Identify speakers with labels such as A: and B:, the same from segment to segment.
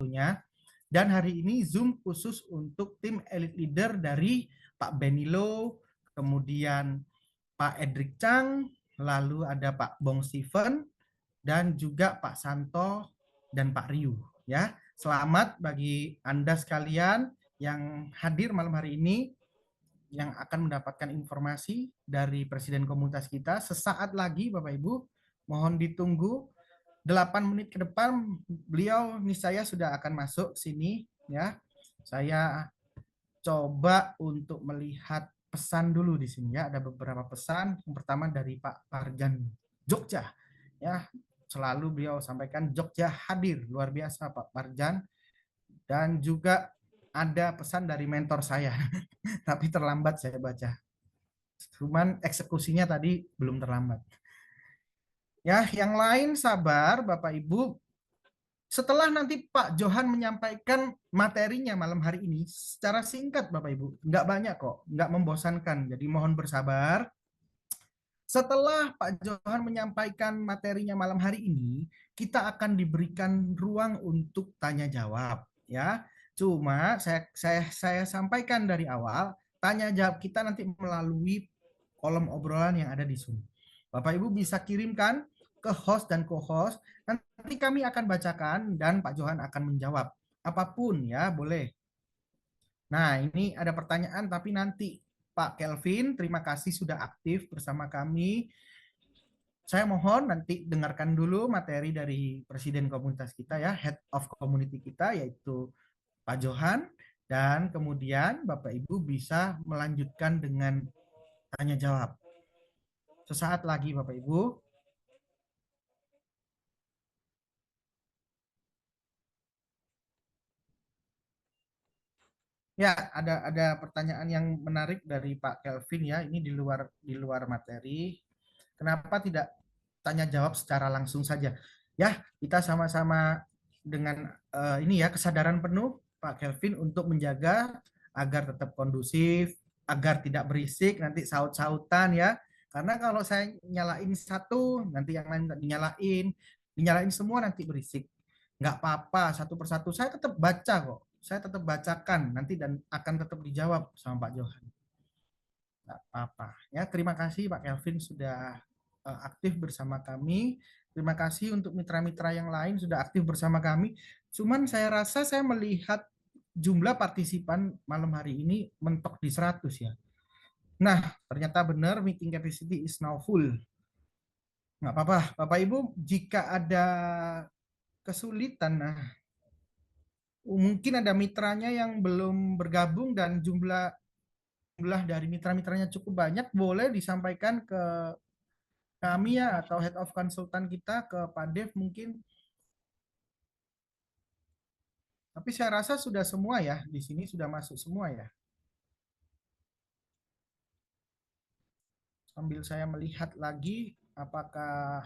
A: tentunya. Dan hari ini Zoom khusus untuk tim elite leader dari Pak Benilo, kemudian Pak Edric Chang, lalu ada Pak Bong Steven, dan juga Pak Santo dan Pak Ryu. Ya, selamat bagi Anda sekalian yang hadir malam hari ini, yang akan mendapatkan informasi dari Presiden Komunitas kita. Sesaat lagi Bapak Ibu, mohon ditunggu 8 menit ke depan beliau niscaya sudah akan masuk sini ya. Saya coba untuk melihat pesan dulu di sini ya. Ada beberapa pesan. Yang pertama dari Pak Parjan Jogja ya. Selalu beliau sampaikan Jogja hadir, luar biasa Pak Parjan. Dan juga ada pesan dari mentor saya. Tapi terlambat saya baca. Cuman eksekusinya tadi belum terlambat. Ya, yang lain sabar Bapak Ibu. Setelah nanti Pak Johan menyampaikan materinya malam hari ini secara singkat Bapak Ibu, nggak banyak kok, nggak membosankan, jadi mohon bersabar. Setelah Pak Johan menyampaikan materinya malam hari ini, kita akan diberikan ruang untuk tanya jawab ya. Cuma saya sampaikan dari awal, tanya jawab kita nanti melalui kolom obrolan yang ada di Zoom. Bapak Ibu bisa kirimkan ke host dan co-host. Nanti kami akan bacakan dan Pak Johan akan menjawab. Apapun ya, boleh. Nah, ini ada pertanyaan tapi nanti Pak Kelvin, terima kasih sudah aktif bersama kami. Saya mohon nanti dengarkan dulu materi dari Presiden Komunitas kita ya, Head of Community kita yaitu Pak Johan. Dan kemudian Bapak Ibu bisa melanjutkan dengan tanya jawab. Sesaat lagi Bapak Ibu. Ya, ada pertanyaan yang menarik dari Pak Kelvin ya. Ini di luar materi. Kenapa tidak tanya jawab secara langsung saja? Ya, kita sama-sama dengan ini ya kesadaran penuh Pak Kelvin untuk menjaga agar tetap kondusif, agar tidak berisik, nanti saut-sautan ya. Karena kalau saya nyalain satu, nanti yang lain nggak dinyalain semua nanti berisik. Nggak apa-apa, satu persatu saya tetap baca kok. Saya tetap bacakan nanti dan akan tetap dijawab sama Pak Johan. Nggak apa-apa. Ya, terima kasih Pak Kelvin sudah aktif bersama kami. Terima kasih untuk mitra-mitra yang lain sudah aktif bersama kami. Cuman saya rasa saya melihat jumlah partisipan malam hari ini mentok di 100 ya. Nah, ternyata benar meeting capacity is now full. Nggak apa-apa, Bapak Ibu, jika ada kesulitan, nah, mungkin ada mitranya yang belum bergabung dan jumlah dari mitra-mitranya cukup banyak, boleh disampaikan ke kami ya atau head of konsultan kita ke Pak Dev mungkin. Tapi saya rasa sudah semua ya, di sini sudah masuk semua ya. Sambil saya melihat lagi apakah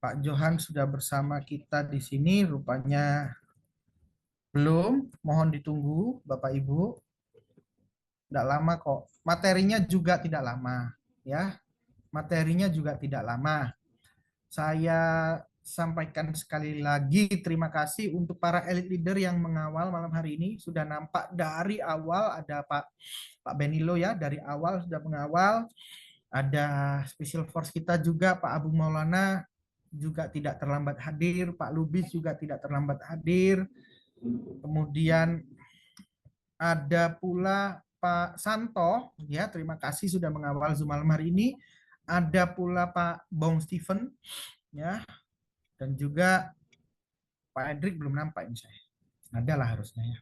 A: Pak Johan sudah bersama kita di sini, rupanya belum. Mohon ditunggu Bapak Ibu. Tidak lama kok. Materinya juga tidak lama ya. Materinya juga tidak lama. Saya sampaikan sekali lagi terima kasih untuk para elite leader yang mengawal malam hari ini. Sudah nampak dari awal ada Pak Benilo ya, dari awal sudah mengawal. Ada Special Force kita juga Pak Abu Maulana juga tidak terlambat hadir, Pak Lubis juga tidak terlambat hadir. Kemudian ada pula Pak Santo ya, terima kasih sudah mengawal Zoom malam hari ini. Ada pula Pak Bong Steven ya, dan juga Pak Edric belum nampak ini saya. Ada lah harusnya ya.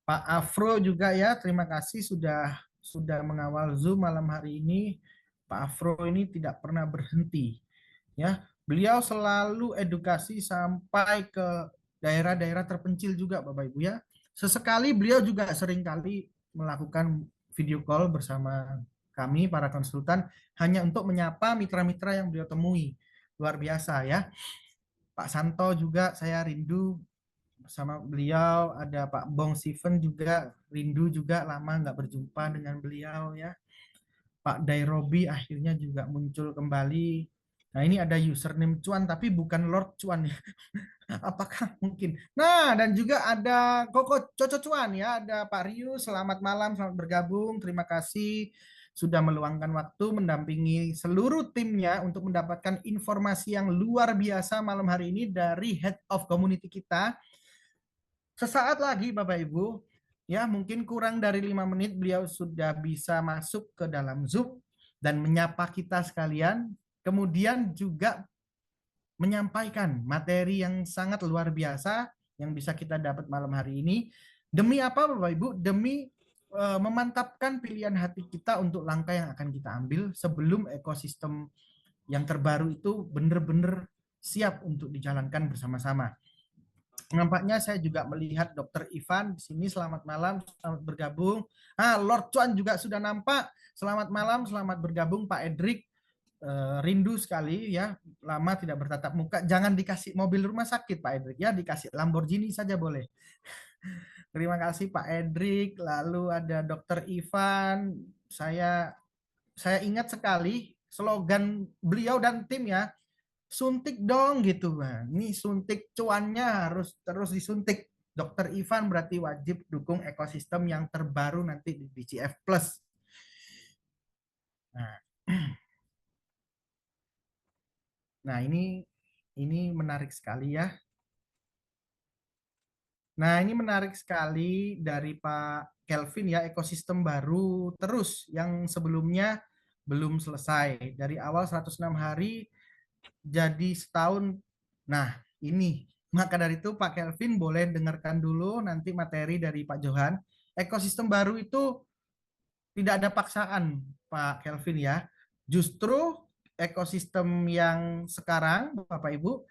A: Pak Afro juga ya, terima kasih sudah mengawal Zoom malam hari ini. Pak Afro ini tidak pernah berhenti ya. Beliau selalu edukasi sampai ke daerah-daerah terpencil juga Bapak Ibu ya. Sesekali beliau juga seringkali melakukan video call bersama kami para konsultan hanya untuk menyapa mitra-mitra yang beliau temui. Luar biasa ya. Pak Santo juga saya rindu sama beliau. Ada Pak Bong Steven juga rindu juga, lama nggak berjumpa dengan beliau ya. Pak Dairobi akhirnya juga muncul kembali. Nah, ini ada username Cuan tapi bukan Lord Cuan ya. Apakah mungkin? Nah, dan juga ada Koko Coco Cuan ya, ada Pak Riu, selamat malam, selamat bergabung. Terima kasih sudah meluangkan waktu mendampingi seluruh timnya untuk mendapatkan informasi yang luar biasa malam hari ini dari Head of Community kita. Sesaat lagi Bapak Ibu, ya mungkin kurang dari 5 menit beliau sudah bisa masuk ke dalam Zoom dan menyapa kita sekalian. Kemudian juga menyampaikan materi yang sangat luar biasa yang bisa kita dapat malam hari ini. Demi apa Bapak Ibu? Demi memantapkan pilihan hati kita untuk langkah yang akan kita ambil sebelum ekosistem yang terbaru itu benar-benar siap untuk dijalankan bersama-sama. Nampaknya saya juga melihat Dr. Ivan di sini. Selamat malam, selamat bergabung. Lord Chuan juga sudah nampak. Selamat malam, selamat bergabung Pak Edric. Rindu sekali ya, lama tidak bertatap muka. Jangan dikasih mobil rumah sakit Pak Edric ya, dikasih Lamborghini saja boleh. Terima kasih Pak Edric. Lalu ada Dr. Ivan. Saya ingat sekali slogan beliau dan tim ya, suntik dong gitu. Nah, ini suntik cuannya harus terus disuntik. Dokter Ivan berarti wajib dukung ekosistem yang terbaru nanti di BCF Plus. Nah, nah ini menarik sekali ya. Nah, ini menarik sekali dari Pak Kelvin ya, ekosistem baru terus yang sebelumnya belum selesai. Dari awal 106 hari jadi setahun. Nah, ini. Maka dari itu Pak Kelvin boleh dengarkan dulu nanti materi dari Pak Johan. Ekosistem baru itu tidak ada paksaan Pak Kelvin ya. Justru ekosistem yang sekarang Bapak Ibu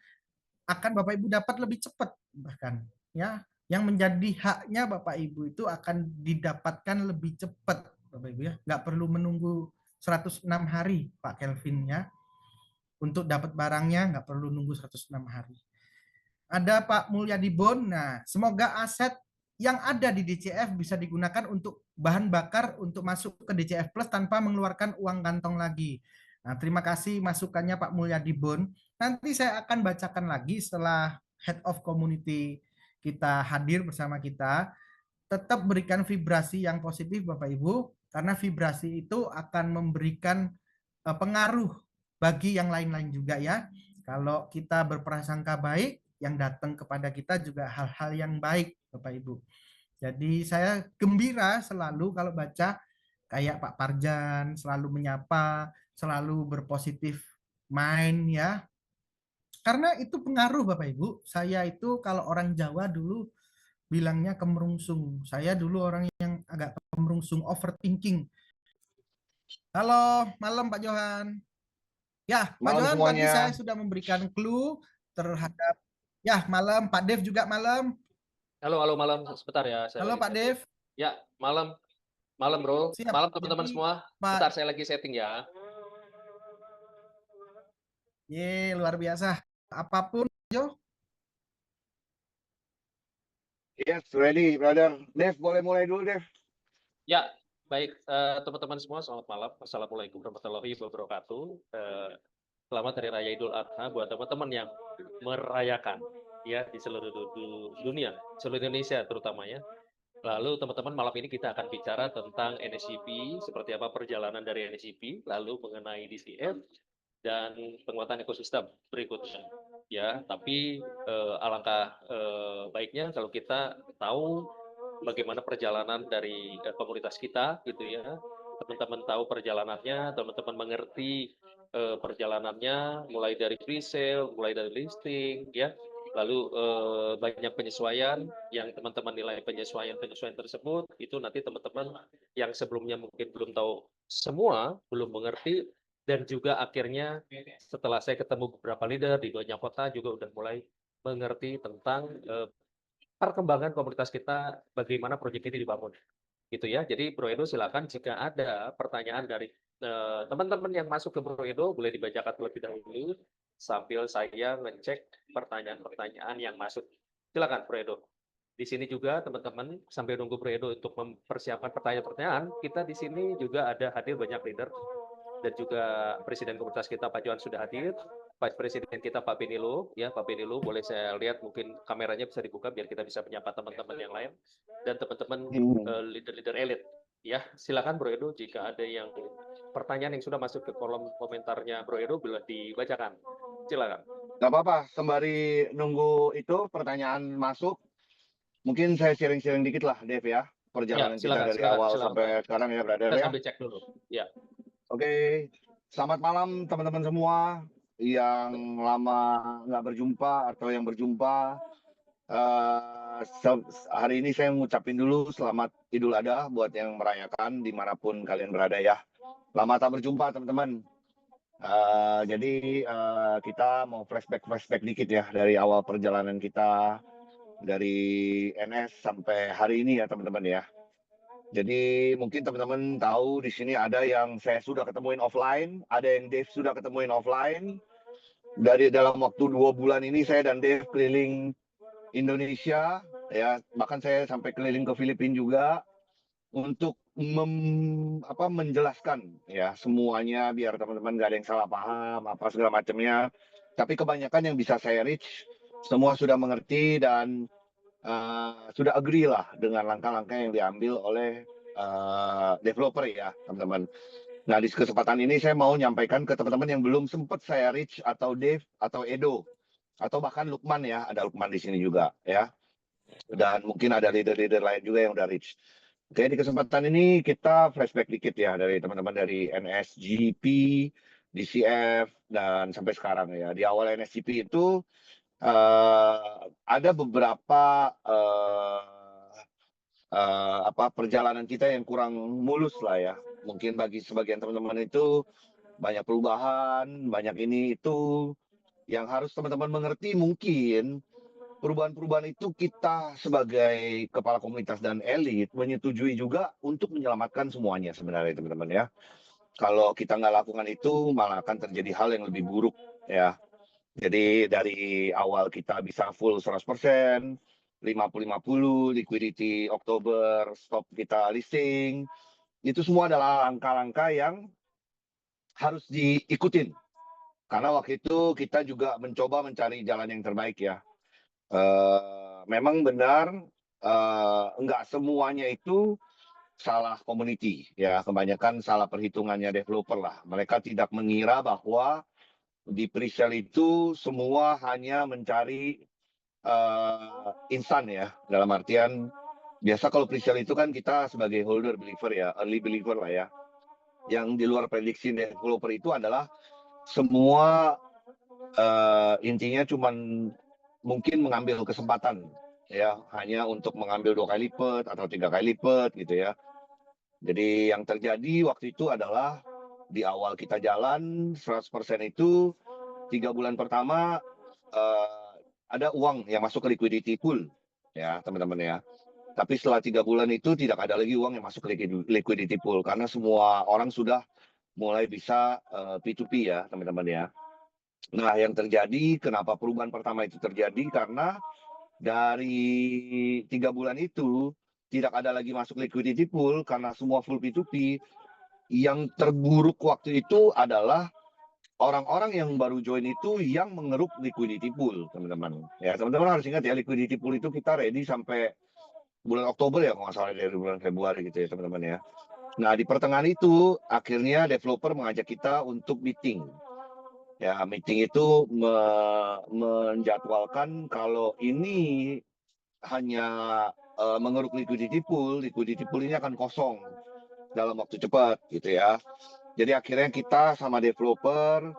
A: akan Bapak Ibu dapat lebih cepat bahkan ya. Yang menjadi haknya Bapak Ibu itu akan didapatkan lebih cepat Bapak Ibu ya. Nggak perlu menunggu 106 hari Pak Kelvin ya. Untuk dapat barangnya nggak perlu nunggu 106 hari. Ada Pak Mulyadi Bon. Nah, semoga aset yang ada di DCF bisa digunakan untuk bahan bakar untuk masuk ke DCF Plus tanpa mengeluarkan uang kantong lagi. Nah, terima kasih masukannya Pak Mulyadi Bon. Nanti saya akan bacakan lagi setelah Head of Community kita hadir bersama kita. Tetap berikan vibrasi yang positif Bapak Ibu, karena vibrasi itu akan memberikan pengaruh bagi yang lain-lain juga ya. Kalau kita berprasangka baik, yang datang kepada kita juga hal-hal yang baik Bapak Ibu. Jadi saya gembira selalu kalau baca kayak Pak Parjan selalu menyapa, selalu berpositif main ya. Karena itu pengaruh Bapak Ibu. Saya itu kalau orang Jawa dulu bilangnya kemerungsung. Saya dulu orang yang agak kemerungsung, overthinking. Halo, malam Pak Johan. Ya, Pak
B: Malam
A: Johan tadi saya
B: semuanya.
A: sudah memberikan clue terhadap ya malam. Pak Dev juga malam.
C: Halo malam. Sebentar ya, saya
A: Halo
C: lagi
A: Pak
C: setting.
A: Dev.
C: Ya, malam Bro.
A: Siap.
C: Malam teman-teman
A: Jadi
C: semua.
A: Pak,
C: Bentar saya lagi setting ya.
A: luar biasa. Apapun, Jo.
B: Yes, ready, brother. Dev, boleh mulai dulu, Dev.
C: Ya, baik teman-teman semua, selamat malam. Assalamualaikum warahmatullahi wabarakatuh. Selamat Hari Raya Idul Adha buat teman-teman yang merayakan ya di seluruh dunia, seluruh Indonesia terutama ya. Lalu teman-teman malam ini kita akan bicara tentang NSCP, seperti apa perjalanan dari NSCP, lalu mengenai DCF dan penguatan ekosistem berikutnya. Ya, tapi alangkah baiknya kalau kita tahu bagaimana perjalanan dari komunitas kita, gitu ya. Teman-teman tahu perjalanannya, teman-teman mengerti perjalanannya, mulai dari pre-sale, mulai dari listing, ya. Lalu banyak penyesuaian yang teman-teman nilai penyesuaian tersebut itu nanti teman-teman yang sebelumnya mungkin belum tahu semua, belum mengerti, dan juga akhirnya setelah saya ketemu beberapa leader di banyak kota juga udah mulai mengerti tentang perkembangan komunitas kita, bagaimana proyek ini dibangun gitu ya. Jadi Bro Edo silakan jika ada pertanyaan dari teman-teman yang masuk ke Bro Edo boleh dibacakan terlebih dahulu sambil saya ngecek pertanyaan-pertanyaan yang masuk. Silakan Bro Edo. Di sini juga teman-teman sambil nunggu Bro Edo untuk mempersiapkan pertanyaan-pertanyaan, kita di sini juga ada hadir banyak leader dan juga Presiden Komunitas kita Pak Johan sudah hadir, Pak Presiden kita Pak Benilo, ya Pak Benilo boleh saya lihat mungkin kameranya bisa dibuka biar kita bisa menyapa teman-teman yang lain dan teman-teman leader-leader elit. Ya, silakan Bro Edo jika ada yang pertanyaan yang sudah masuk ke kolom komentarnya Bro Edo bila dibacakan. Silakan.
B: Nggak apa-apa, sembari nunggu itu pertanyaan masuk, mungkin saya sharing-sharing dikit lah, Dev ya. Perjalanan kita dari awal sampai sekarang ya, brother
C: Kita
B: ya.
C: sambil cek dulu. Ya.
B: Oke, selamat malam teman-teman semua yang lama nggak berjumpa atau yang berjumpa. Hari ini saya ngucapin dulu selamat Idul Adha buat yang merayakan dimanapun kalian berada ya. Lama tak berjumpa teman-teman. Jadi kita mau flashback dikit ya dari awal perjalanan kita dari NS sampai hari ini ya teman-teman ya. Jadi mungkin teman-teman tahu di sini ada yang saya sudah ketemuin offline, ada yang Dave sudah ketemuin offline. Dari dalam waktu 2 bulan ini saya dan Dave keliling Indonesia ya, bahkan saya sampai keliling ke Filipina juga untuk menjelaskan ya semuanya biar teman-teman gak ada yang salah paham apa segala macamnya. Tapi kebanyakan yang bisa saya reach semua sudah mengerti dan sudah agree lah dengan langkah-langkah yang diambil oleh developer ya teman-teman. Nah di kesempatan ini saya mau nyampaikan ke teman-teman yang belum sempat saya reach atau Dave atau Edo atau bahkan Lukman ya, ada Lukman di sini juga ya. Dan mungkin ada leader-leader lain juga yang udah reach. Oke, di kesempatan ini kita flashback dikit ya dari teman-teman dari NSGP, DCF, dan sampai sekarang ya. Di awal NSGP itu ada beberapa perjalanan kita yang kurang mulus lah ya. Mungkin bagi sebagian teman-teman itu banyak perubahan, banyak ini itu yang harus teman-teman mengerti mungkin perubahan-perubahan itu kita sebagai kepala komunitas dan elit menyetujui juga untuk menyelamatkan semuanya sebenarnya teman-teman ya. Kalau kita nggak lakukan itu malah akan terjadi hal yang lebih buruk ya. Jadi dari awal kita bisa full 100%, 50-50, liquidity Oktober, stop kita listing, itu semua adalah langkah-langkah yang harus diikutin. Karena waktu itu kita juga mencoba mencari jalan yang terbaik ya. Memang benar enggak semuanya itu salah community ya, kebanyakan salah perhitungannya developer lah. Mereka tidak mengira bahwa di presale itu semua hanya mencari instan ya, dalam artian biasa kalau presale itu kan kita sebagai holder believer ya, early believer lah ya. Yang di luar prediksi developer itu adalah semua intinya cuman mungkin mengambil kesempatan ya, hanya untuk mengambil 2 kali lipat atau 3 kali lipat gitu ya. Jadi yang terjadi waktu itu adalah di awal kita jalan 100% itu 3 bulan pertama ada uang yang masuk ke liquidity pool ya teman-teman ya. Tapi setelah 3 bulan itu tidak ada lagi uang yang masuk ke liquidity pool karena semua orang sudah mulai bisa P2P ya teman-teman ya. Nah, yang terjadi, kenapa perubahan pertama itu terjadi? Karena dari 3 bulan itu, tidak ada lagi masuk liquidity pool, karena semua full P2P. Yang terburuk waktu itu adalah orang-orang yang baru join itu yang mengeruk liquidity pool, teman-teman. Ya, teman-teman harus ingat ya, liquidity pool itu kita ready sampai bulan Oktober ya, kalau nggak salah dari bulan Februari gitu ya, teman-teman ya. Nah, di pertengahan itu, akhirnya developer mengajak kita untuk meeting. Ya, meeting itu menjadwalkan kalau ini hanya mengeruk liquidity pool ini akan kosong dalam waktu cepat gitu ya. Jadi akhirnya kita sama developer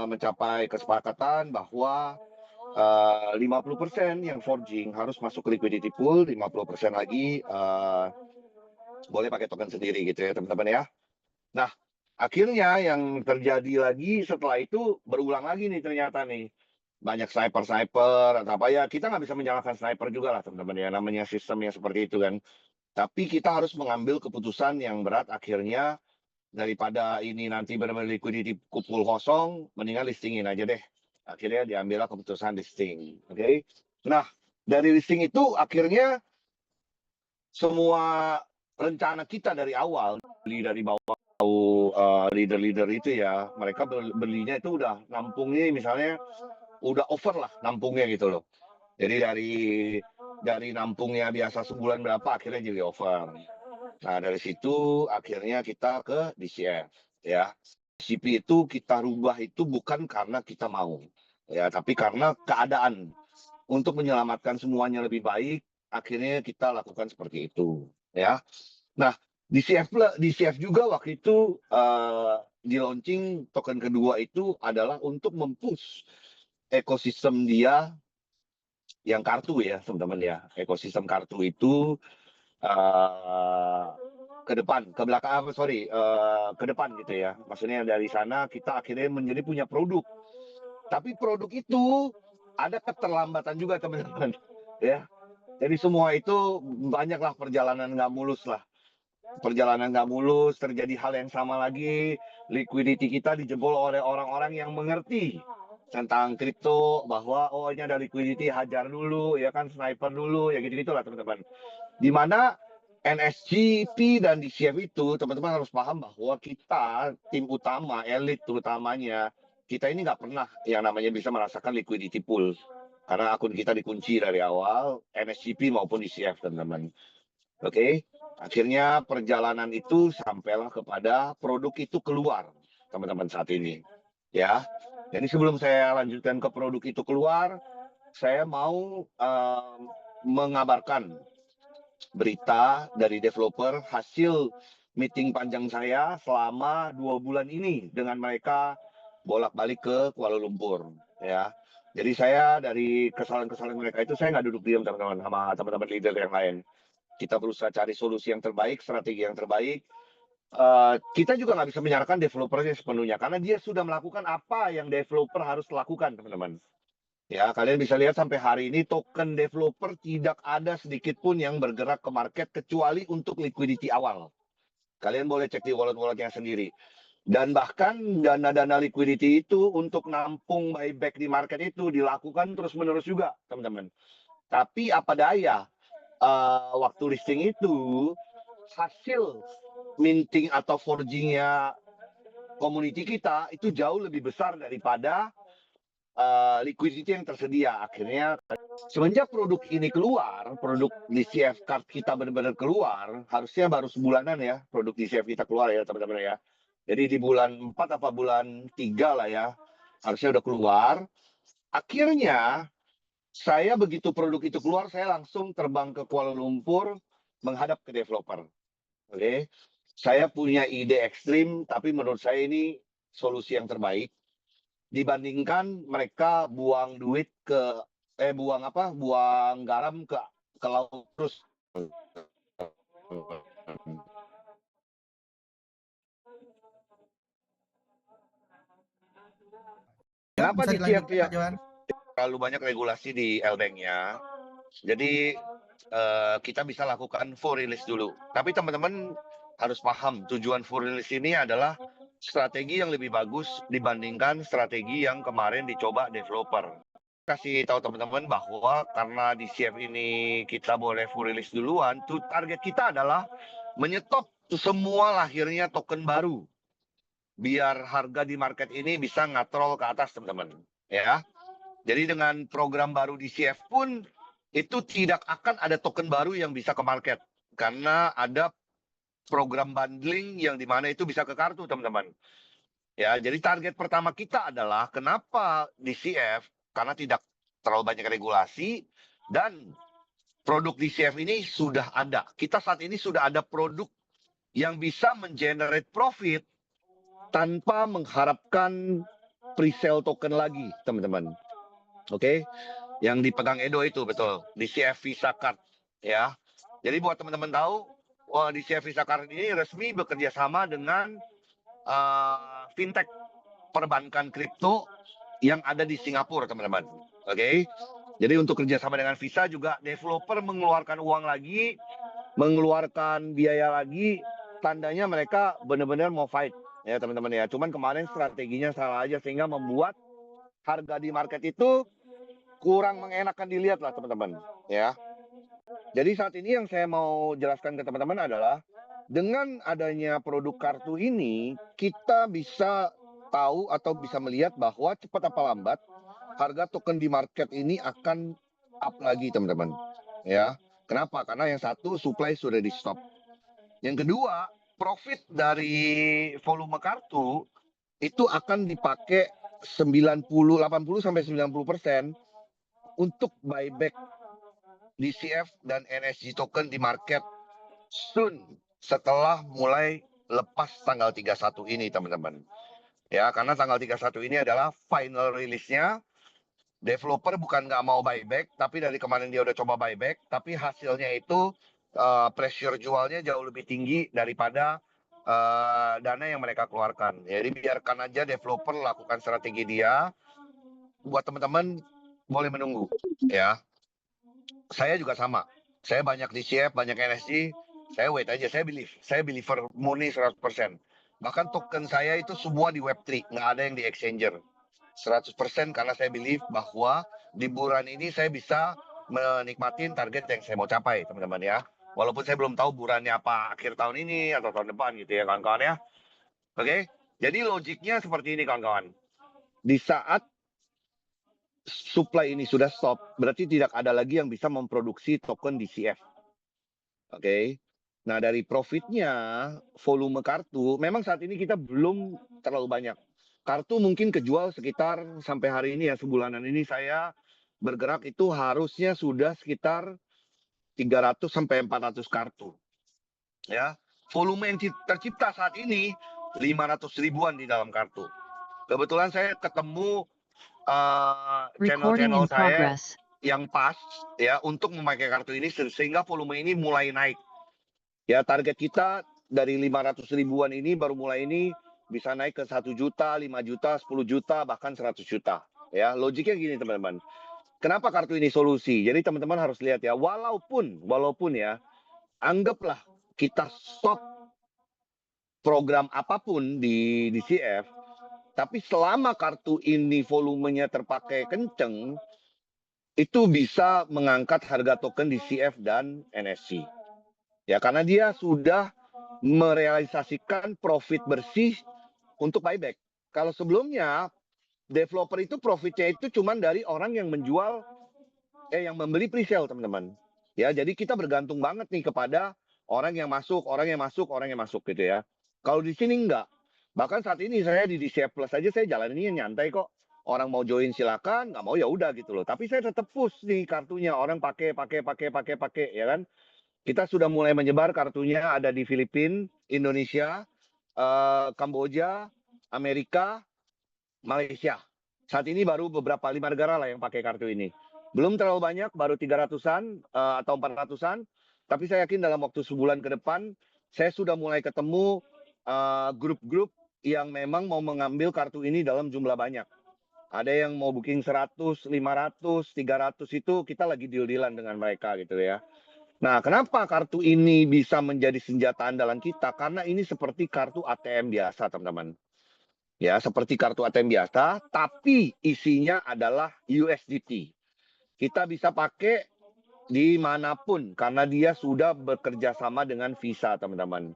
B: mencapai kesepakatan bahwa 50% yang forging harus masuk ke liquidity pool, 50% lagi boleh pakai token sendiri gitu ya teman-teman ya. Nah, akhirnya yang terjadi lagi setelah itu berulang lagi nih ternyata nih. Banyak sniper atau apa ya, kita nggak bisa menyalahkan sniper juga lah teman-teman ya, namanya sistemnya seperti itu kan. Tapi kita harus mengambil keputusan yang berat akhirnya daripada ini nanti benar-benar liquidity pool kosong, mendingan listingin aja deh. Akhirnya diambillah keputusan listing. Oke. Nah, dari listing itu akhirnya semua rencana kita dari awal beli dari bawah leader-leader itu ya, mereka belinya itu udah nampungnya misalnya udah over lah nampungnya gitu loh. Jadi dari nampungnya biasa sebulan berapa akhirnya jadi over. Nah dari situ akhirnya kita ke DCF ya. DCP itu kita rubah itu bukan karena kita mau ya, tapi karena keadaan untuk menyelamatkan semuanya lebih baik. Akhirnya kita lakukan seperti itu ya. Nah DCF juga waktu itu di launching token kedua itu adalah untuk mempush ekosistem dia yang kartu ya teman-teman ya. Ekosistem kartu itu ke depan, ke belakang, ke depan gitu ya. Maksudnya dari sana kita akhirnya menjadi punya produk. Tapi produk itu ada keterlambatan juga teman-teman ya. Jadi semua itu banyaklah perjalanan nggak mulus lah. Perjalanan nggak mulus, terjadi hal yang sama lagi, liquidity kita dijebol oleh orang-orang yang mengerti tentang kripto, bahwa oh ini ada liquidity, hajar dulu, ya kan, sniper dulu, ya gitu-gitu lah teman-teman. Di mana NSGP dan DCF itu teman-teman harus paham bahwa kita, tim utama, elit terutamanya, kita ini nggak pernah yang namanya bisa merasakan liquidity pool. Karena akun kita dikunci dari awal, NSGP maupun DCF teman-teman. Oke, akhirnya perjalanan itu sampailah kepada produk itu keluar, teman-teman saat ini. Ya, jadi sebelum saya lanjutkan ke produk itu keluar, saya mau mengabarkan berita dari developer hasil meeting panjang saya selama 2 bulan ini dengan mereka bolak-balik ke Kuala Lumpur. Ya, jadi saya dari kesalahan-kesalahan mereka itu saya nggak duduk diam teman-teman sama teman-teman leader yang lain. Kita berusaha cari solusi yang terbaik, strategi yang terbaik. Kita juga nggak bisa menyalahkan developernya sepenuhnya karena dia sudah melakukan apa yang developer harus lakukan, teman-teman. Ya, kalian bisa lihat sampai hari ini token developer tidak ada sedikit pun yang bergerak ke market kecuali untuk liquidity awal. Kalian boleh cek di wallet-walletnya sendiri. Dan bahkan dana-dana liquidity itu untuk nampung buyback di market itu dilakukan terus-menerus juga, teman-teman. Tapi apa daya, waktu listing itu hasil minting atau forgingnya community kita itu jauh lebih besar daripada liquidity yang tersedia. Akhirnya semenjak produk ini keluar, produk DCF card kita benar-benar keluar, harusnya baru sebulanan ya produk DCF kita keluar ya teman-teman ya. Jadi di bulan 4 apa bulan 3 lah ya, harusnya udah keluar. Akhirnya saya begitu produk itu keluar, saya langsung terbang ke Kuala Lumpur menghadap ke developer. Oke, saya punya ide ekstrim, tapi menurut saya ini solusi yang terbaik dibandingkan mereka buang duit ke buang garam ke laut terus. Kenapa
A: Bisa
B: di CF
A: dilanjutkan
B: ya?
A: Pak Johan?
B: Terlalu banyak regulasi di LBank-nya. Jadi kita bisa lakukan full release dulu. Tapi teman-teman harus paham tujuan full release ini adalah strategi yang lebih bagus dibandingkan strategi yang kemarin dicoba developer. Kasih tahu teman-teman bahwa karena di CF ini kita boleh full release duluan, target kita adalah menyetop semua lahirnya token baru. Biar harga di market ini bisa ngatrol ke atas teman-teman. Ya. Jadi dengan program baru di CF pun itu tidak akan ada token baru yang bisa ke market. Karena ada program bundling yang dimana itu bisa ke kartu teman-teman. Ya, jadi target pertama kita adalah kenapa di CF? Karena tidak terlalu banyak regulasi dan produk di CF ini sudah ada. Kita saat ini sudah ada produk yang bisa mengenerate profit tanpa mengharapkan pre-sale token lagi, teman-teman. Oke, yang dipegang Edo itu betul, di CF Visa Card ya. Jadi buat teman-teman tahu, di CF Visa Card ini resmi bekerja sama dengan fintech perbankan kripto yang ada di Singapura, teman-teman. Oke, jadi untuk kerjasama dengan Visa juga developer mengeluarkan uang lagi, mengeluarkan biaya lagi, tandanya mereka benar-benar mau fight ya teman-teman ya. Cuman kemarin strateginya salah aja sehingga membuat harga di market itu kurang mengenakan dilihat lah teman-teman. ya. Jadi saat ini yang saya mau jelaskan ke teman-teman adalah dengan adanya produk kartu ini kita bisa tahu atau bisa melihat bahwa cepat apa lambat harga token di market ini akan up lagi teman-teman. Ya. Kenapa? Karena yang satu supply sudah di stop. Yang kedua, profit dari volume kartu itu akan dipakai 80 sampai 90% untuk buyback DCF dan NSG token di market soon setelah mulai lepas tanggal 31 ini teman-teman. Ya, karena tanggal 31 ini adalah final release-nya. Developer bukan nggak mau buyback, tapi dari kemarin dia udah coba buyback, tapi hasilnya itu pressure jualnya jauh lebih tinggi daripada dana yang mereka keluarkan. Jadi biarkan aja developer lakukan strategi dia. Buat teman-teman boleh menunggu, ya. Saya juga sama. Saya banyak DCF, banyak NSG. Saya wait aja. Saya believer murni 100%. Bahkan token saya itu semua di Web3, nggak ada yang di exchanger. 100% karena saya believe bahwa di bulan ini saya bisa menikmatin target yang saya mau capai, teman-teman ya. Walaupun saya belum tahu bulannya apa akhir tahun ini atau tahun depan gitu ya kawan-kawan ya. Oke, jadi logiknya seperti ini kawan-kawan. Di saat supply ini sudah stop, berarti tidak ada lagi yang bisa memproduksi token DCF. Oke. Nah, dari profitnya, volume kartu, memang saat ini kita belum terlalu banyak. Kartu mungkin kejual sekitar sampai hari ini ya, sebulanan ini saya bergerak itu harusnya sudah sekitar 300 sampai 400 kartu. Ya, volume yang tercipta saat ini 500 ribuan di dalam kartu. Kebetulan saya ketemu channel-channel saya yang pas ya untuk memakai kartu ini sehingga volume ini mulai naik. Ya, target kita dari 500 ribuan ini baru mulai ini bisa naik ke 1 juta, 5 juta, 10 juta, bahkan 100 juta. Ya, logiknya gini teman-teman. Kenapa kartu ini solusi? Jadi teman-teman harus lihat ya, walaupun ya, anggaplah kita stop program apapun di DCF, tapi selama kartu ini volumenya terpakai kenceng, itu bisa mengangkat harga token DCF dan NSC. Ya, karena dia sudah merealisasikan profit bersih untuk buyback. Kalau sebelumnya developer itu profitnya itu cuma dari orang yang menjual yang membeli pre-sale teman-teman. Ya, jadi kita bergantung banget nih kepada orang yang masuk gitu ya. Kalau di sini enggak. Bahkan saat ini saya di DCF Plus aja saya jalaninnya nyantai kok. Orang mau join silakan, nggak mau ya udah gitu loh. Tapi saya tetap push nih kartunya, orang pakai ya kan. Kita sudah mulai menyebar kartunya ada di Filipina, Indonesia, Kamboja, Amerika, Malaysia. Saat ini baru beberapa 5 negara lah yang pakai kartu ini. Belum terlalu banyak, baru 300-an atau 400-an. Tapi saya yakin dalam waktu sebulan ke depan, saya sudah mulai ketemu grup-grup yang memang mau mengambil kartu ini dalam jumlah banyak. Ada yang mau booking 100, 500, 300 itu kita lagi deal-dealan dengan mereka gitu ya. Nah, kenapa kartu ini bisa menjadi senjata andalan kita? Karena ini seperti kartu ATM biasa, teman-teman. Ya, seperti kartu ATM biasa, tapi isinya adalah USDT. Kita bisa pakai dimanapun, karena dia sudah bekerja sama dengan Visa, teman-teman.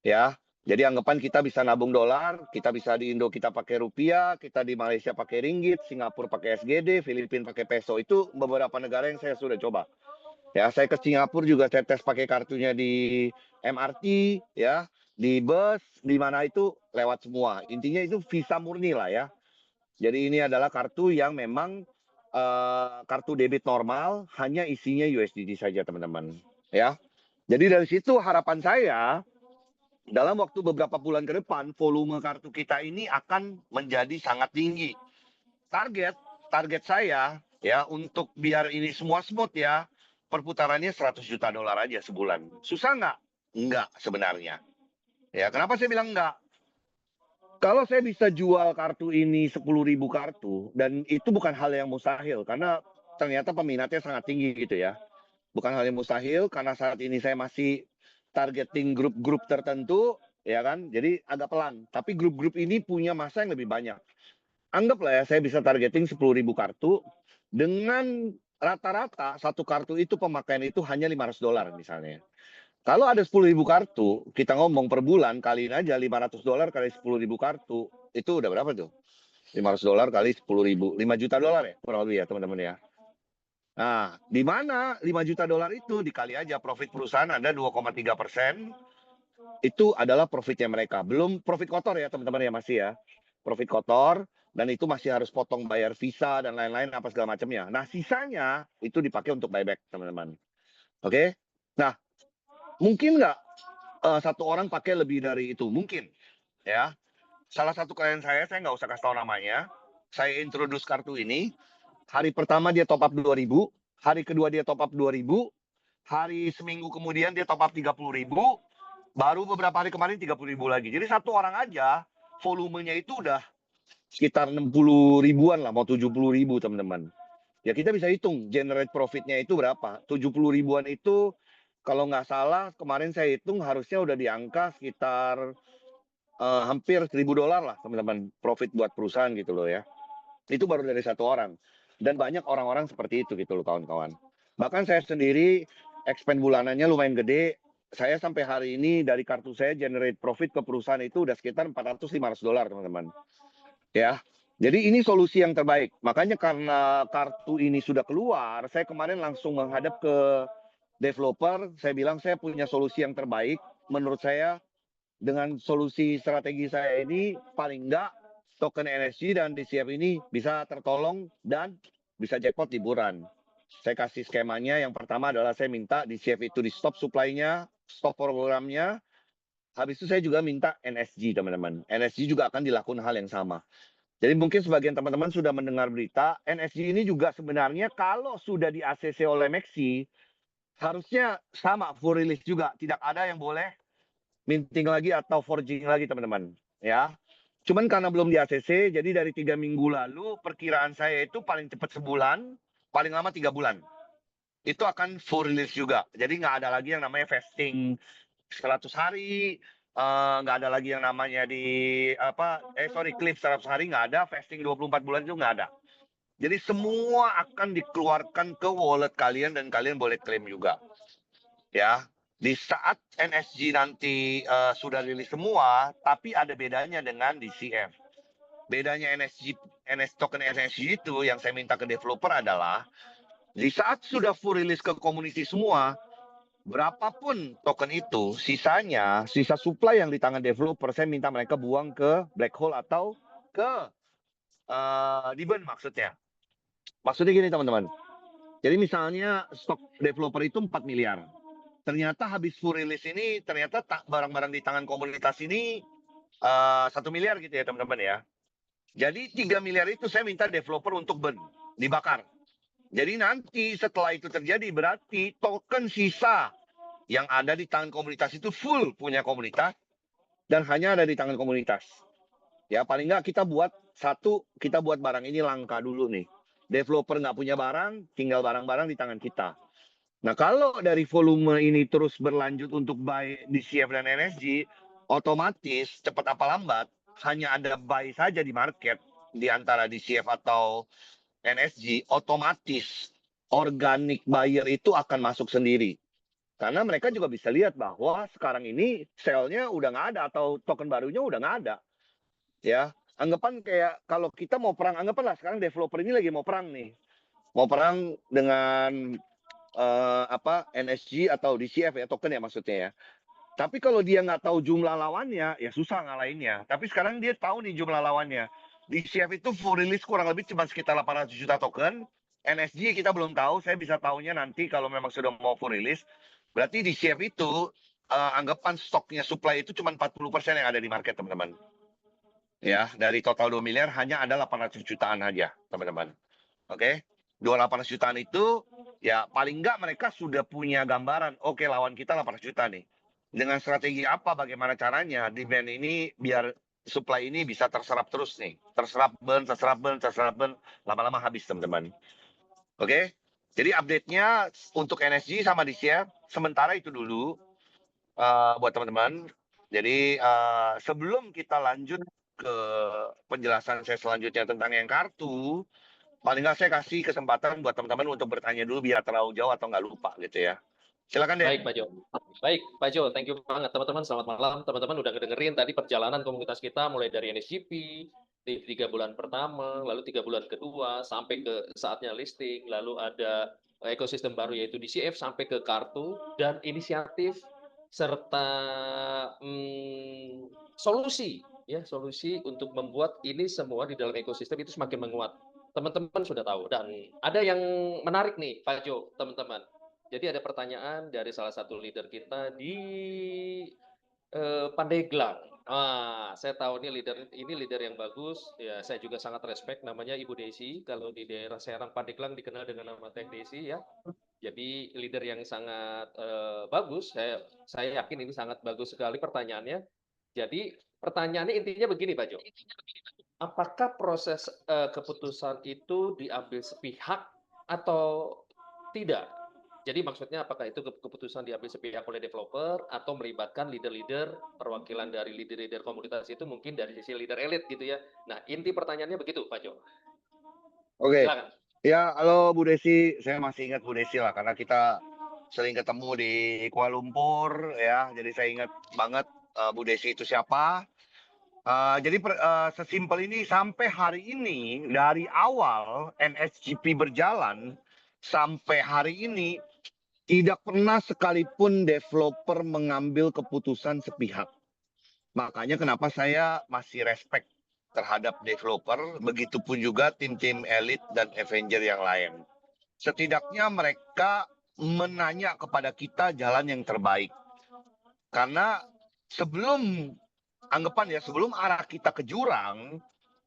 B: Ya, jadi anggapan kita bisa nabung dolar, kita bisa di Indo kita pakai rupiah, kita di Malaysia pakai ringgit, Singapura pakai SGD, Filipina pakai peso. Itu beberapa negara yang saya sudah coba. Ya, saya ke Singapura juga saya tes pakai kartunya di MRT, ya, di bus, di mana itu lewat semua. Intinya itu Visa murni lah ya. Jadi ini adalah kartu yang memang kartu debit normal, hanya isinya USDT saja teman-teman. Ya, jadi dari situ harapan saya dalam waktu beberapa bulan ke depan volume kartu kita ini akan menjadi sangat tinggi. Target saya ya untuk biar ini semua smooth ya. Perputarannya 100 juta dolar aja sebulan. Susah nggak? Enggak sebenarnya. Ya, kenapa saya bilang enggak? Kalau saya bisa jual kartu ini 10.000 kartu, dan itu bukan hal yang mustahil, karena ternyata peminatnya sangat tinggi gitu ya. Bukan hal yang mustahil, karena saat ini saya masih targeting grup-grup tertentu, ya kan? Jadi agak pelan. Tapi grup-grup ini punya masa yang lebih banyak. Anggaplah ya, saya bisa targeting 10.000 kartu, dengan rata-rata satu kartu itu pemakaian itu hanya $500 misalnya. Kalau ada 10.000 kartu, kita ngomong per bulan kaliin aja $500 kali 10.000 kartu, itu udah berapa tuh? $500 kali 10.000, $5 juta ya, kurang lebih ya teman-teman ya. Nah, di mana $5 juta itu dikali aja profit perusahaan Anda 2,3%, itu adalah profitnya mereka. Belum profit kotor ya teman-teman ya, masih ya. Profit kotor, dan itu masih harus potong bayar visa dan lain-lain apa segala macamnya. Nah, sisanya itu dipakai untuk buyback teman-teman. Oke? Nah, mungkin nggak satu orang pakai lebih dari itu? Mungkin ya. Salah satu klien saya nggak usah kasih tahu namanya, saya introduce kartu ini, hari pertama dia top up 2.000, hari kedua dia top up 2.000, hari seminggu kemudian dia top up 30.000, baru beberapa hari kemarin 30.000 lagi. Jadi satu orang aja volumenya itu udah sekitar 60 ribuan lah, mau 70 ribu teman-teman. Ya kita bisa hitung generate profitnya itu berapa. 70 ribuan itu kalau nggak salah kemarin saya hitung harusnya udah di angka sekitar hampir $1.000 lah teman-teman profit buat perusahaan gitu loh ya. Itu baru dari satu orang. Dan banyak orang-orang seperti itu gitu loh kawan-kawan. Bahkan saya sendiri expand bulanannya lumayan gede. Saya sampai hari ini dari kartu saya generate profit ke perusahaan itu udah sekitar $400-500 teman-teman. Ya. Jadi ini solusi yang terbaik. Makanya karena kartu ini sudah keluar, saya kemarin langsung menghadap ke developer. Saya bilang saya punya solusi yang terbaik. Menurut saya dengan solusi strategi saya ini paling enggak token NSG dan DCF ini bisa tertolong dan bisa jackpot liburan. Saya kasih skemanya. Yang pertama adalah saya minta DCF itu di stop supply-nya, stop programnya. Habis itu saya juga minta NSG teman-teman. NSG juga akan dilakukan hal yang sama. Jadi mungkin sebagian teman-teman sudah mendengar berita, NSG ini juga sebenarnya kalau sudah di ACC oleh Maxi, harusnya sama full release juga. Tidak ada yang boleh minting lagi atau forging lagi teman-teman ya. Cuman karena belum di ACC, jadi dari 3 minggu lalu perkiraan saya itu paling cepat sebulan, paling lama 3 bulan. Itu akan full release juga. Jadi nggak ada lagi yang namanya vesting 100 hari, nggak ada lagi yang namanya clip 100 hari nggak ada, vesting 24 bulan itu nggak ada. Jadi semua akan dikeluarkan ke wallet kalian dan kalian boleh klaim juga. Ya, di saat NSG nanti sudah rilis semua, tapi ada bedanya dengan DCF. Bedanya token NSG itu yang saya minta ke developer adalah di saat sudah full release ke community semua, berapapun token itu, sisa supply yang di tangan developer, saya minta mereka buang ke black hole atau ke Diben maksudnya. Maksudnya gini teman-teman. Jadi misalnya stok developer itu 4 miliar. Ternyata habis full release ini, ternyata barang-barang di tangan komunitas ini 1 miliar gitu ya teman-teman ya. Jadi 3 miliar itu saya minta developer untuk burn, dibakar. Jadi nanti setelah itu terjadi berarti token sisa yang ada di tangan komunitas itu full punya komunitas dan hanya ada di tangan komunitas. Ya paling nggak kita buat barang ini langka dulu nih. Developer nggak punya barang, tinggal barang-barang di tangan kita. Nah, kalau dari volume ini terus berlanjut untuk buy DCF dan NSG, otomatis cepat apa lambat hanya ada buy saja di market di antara DCF atau NSG, otomatis organic buyer itu akan masuk sendiri. Karena mereka juga bisa lihat bahwa sekarang ini sell-nya udah nggak ada atau token barunya udah nggak ada. Ya, anggapan kayak kalau kita mau perang, anggapanlah sekarang developer ini lagi mau perang nih. Mau perang dengan NSG atau DCF ya, token ya maksudnya ya. Tapi kalau dia nggak tahu jumlah lawannya, ya susah ngalahinnya. Tapi sekarang dia tahu nih jumlah lawannya. DCF itu full release kurang lebih cuma sekitar 800 juta token. NSG kita belum tahu, saya bisa tahunya nanti kalau memang sudah mau full release. Berarti DCF itu anggapan stoknya supply itu cuma 40% yang ada di market teman-teman. Ya, dari total 2 miliar hanya ada 800 jutaan aja teman-teman. Oke. 2,800 jutaan itu ya paling enggak mereka sudah punya gambaran, oke lawan kita 800 juta nih. Dengan strategi apa, bagaimana caranya demand ini biar supply ini bisa terserap terus nih. Terserap burn, lama-lama habis teman-teman. Oke. Jadi update-nya untuk NSG sama DCF sementara itu dulu buat teman-teman. Jadi sebelum kita lanjut ke penjelasan saya selanjutnya tentang yang kartu, paling nggak saya kasih kesempatan buat teman-teman untuk bertanya dulu biar terlalu jauh atau nggak lupa gitu ya. Silakan deh.
C: Baik, Pak Jo. Baik, Pak Jo, thank you banget teman-teman. Selamat malam. Teman-teman udah ngedengerin tadi perjalanan komunitas kita mulai dari NSGP di 3 bulan pertama, lalu 3 bulan kedua, sampai ke saatnya listing, lalu ada ekosistem baru yaitu DCF, sampai ke kartu, dan inisiatif serta solusi, ya solusi untuk membuat ini semua di dalam ekosistem itu semakin menguat. Teman-teman sudah tahu, dan ada yang menarik nih, Pak Jo, teman-teman. Jadi ada pertanyaan dari salah satu leader kita di Pandeglang. Saya tahu ini leader yang bagus. Ya, saya juga sangat respect. Namanya Ibu Desi. Kalau di daerah Serang Pandeglang dikenal dengan nama Teh Desi ya. Jadi leader yang sangat bagus. Saya yakin ini sangat bagus sekali pertanyaannya. Jadi pertanyaannya intinya begini, Pak Jo. Apakah proses keputusan itu diambil sepihak atau tidak? Jadi maksudnya apakah itu keputusan diambil sepihak oleh developer atau melibatkan leader-leader, perwakilan dari leader-leader komunitas itu mungkin dari sisi leader elit gitu ya. Nah, inti pertanyaannya begitu, Pak Jo.
B: Oke.
C: Silakan.
B: Ya, halo Bu Desi. Saya masih ingat Bu Desi lah karena kita sering ketemu di Kuala Lumpur ya. Jadi saya ingat banget Bu Desi itu siapa. Jadi sesimpel ini sampai hari ini dari awal NSGP berjalan sampai hari ini tidak pernah sekalipun developer mengambil keputusan sepihak. Makanya kenapa saya masih respect terhadap developer, begitupun juga tim-tim elit dan Avenger yang lain. Setidaknya mereka menanya kepada kita jalan yang terbaik. Karena sebelum sebelum arah kita ke jurang,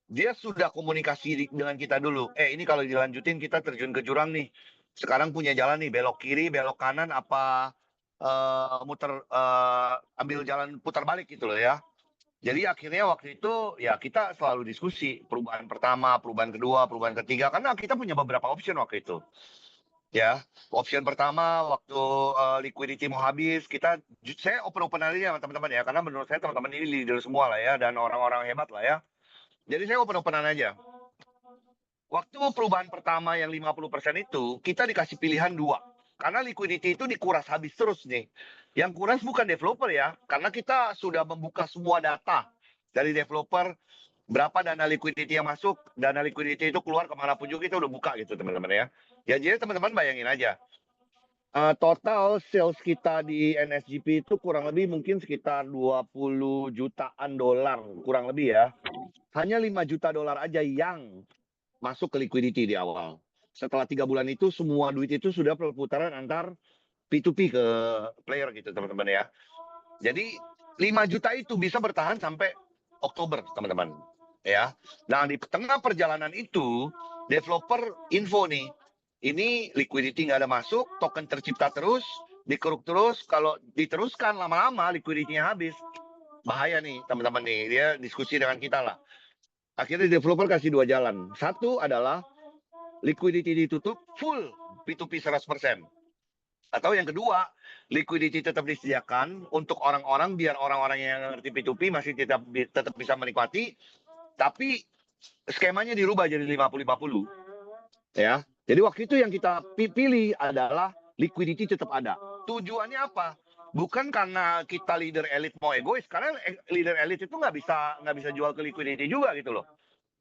B: dia sudah komunikasi dengan kita dulu. Ini kalau dilanjutin kita terjun ke jurang nih. Sekarang punya jalan nih, belok kiri, belok kanan, apa ambil jalan putar balik gitu loh ya. Jadi akhirnya waktu itu ya kita selalu diskusi perubahan pertama, perubahan kedua, perubahan ketiga karena kita punya beberapa option waktu itu. Ya, option pertama waktu liquidity mau habis, saya open aja sama teman-teman ya karena menurut saya teman-teman ini leader semua lah ya dan orang-orang hebat lah ya. Jadi saya open-openan aja. Waktu perubahan pertama yang 50% itu, kita dikasih pilihan 2. Karena liquidity itu dikuras habis terus nih. Yang kuras bukan developer ya, karena kita sudah membuka semua data dari developer, berapa dana liquidity yang masuk, dana liquidity itu keluar kemanapun juga kita udah buka gitu teman-teman ya. Ya jadi teman-teman bayangin aja. Total sales kita di NSGP itu kurang lebih mungkin sekitar 20 jutaan dolar, kurang lebih ya. Hanya 5 juta dolar aja yang masuk ke liquidity di awal. Setelah 3 bulan itu semua duit itu sudah perputaran antar P2P ke player gitu teman-teman ya. Jadi 5 juta itu bisa bertahan sampai Oktober teman-teman ya. Nah di tengah perjalanan itu developer info nih, ini liquidity nggak ada masuk, token tercipta terus, dikeruk terus, kalau diteruskan lama-lama liquidity-nya habis, bahaya nih teman-teman nih. Dia diskusi dengan kita lah. Akhirnya developer kasih 2 jalan. Satu adalah liquidity ditutup full P2P 100%. Atau yang kedua, liquidity tetap disediakan untuk orang-orang biar orang-orang yang ngerti P2P masih tetap bisa menikmati, tapi skemanya dirubah jadi 50-50. Ya. Jadi waktu itu yang kita pilih adalah liquidity tetap ada. Tujuannya apa? Bukan karena kita leader elit mau egois, karena leader elit itu nggak bisa jual ke liquidity juga gitu loh.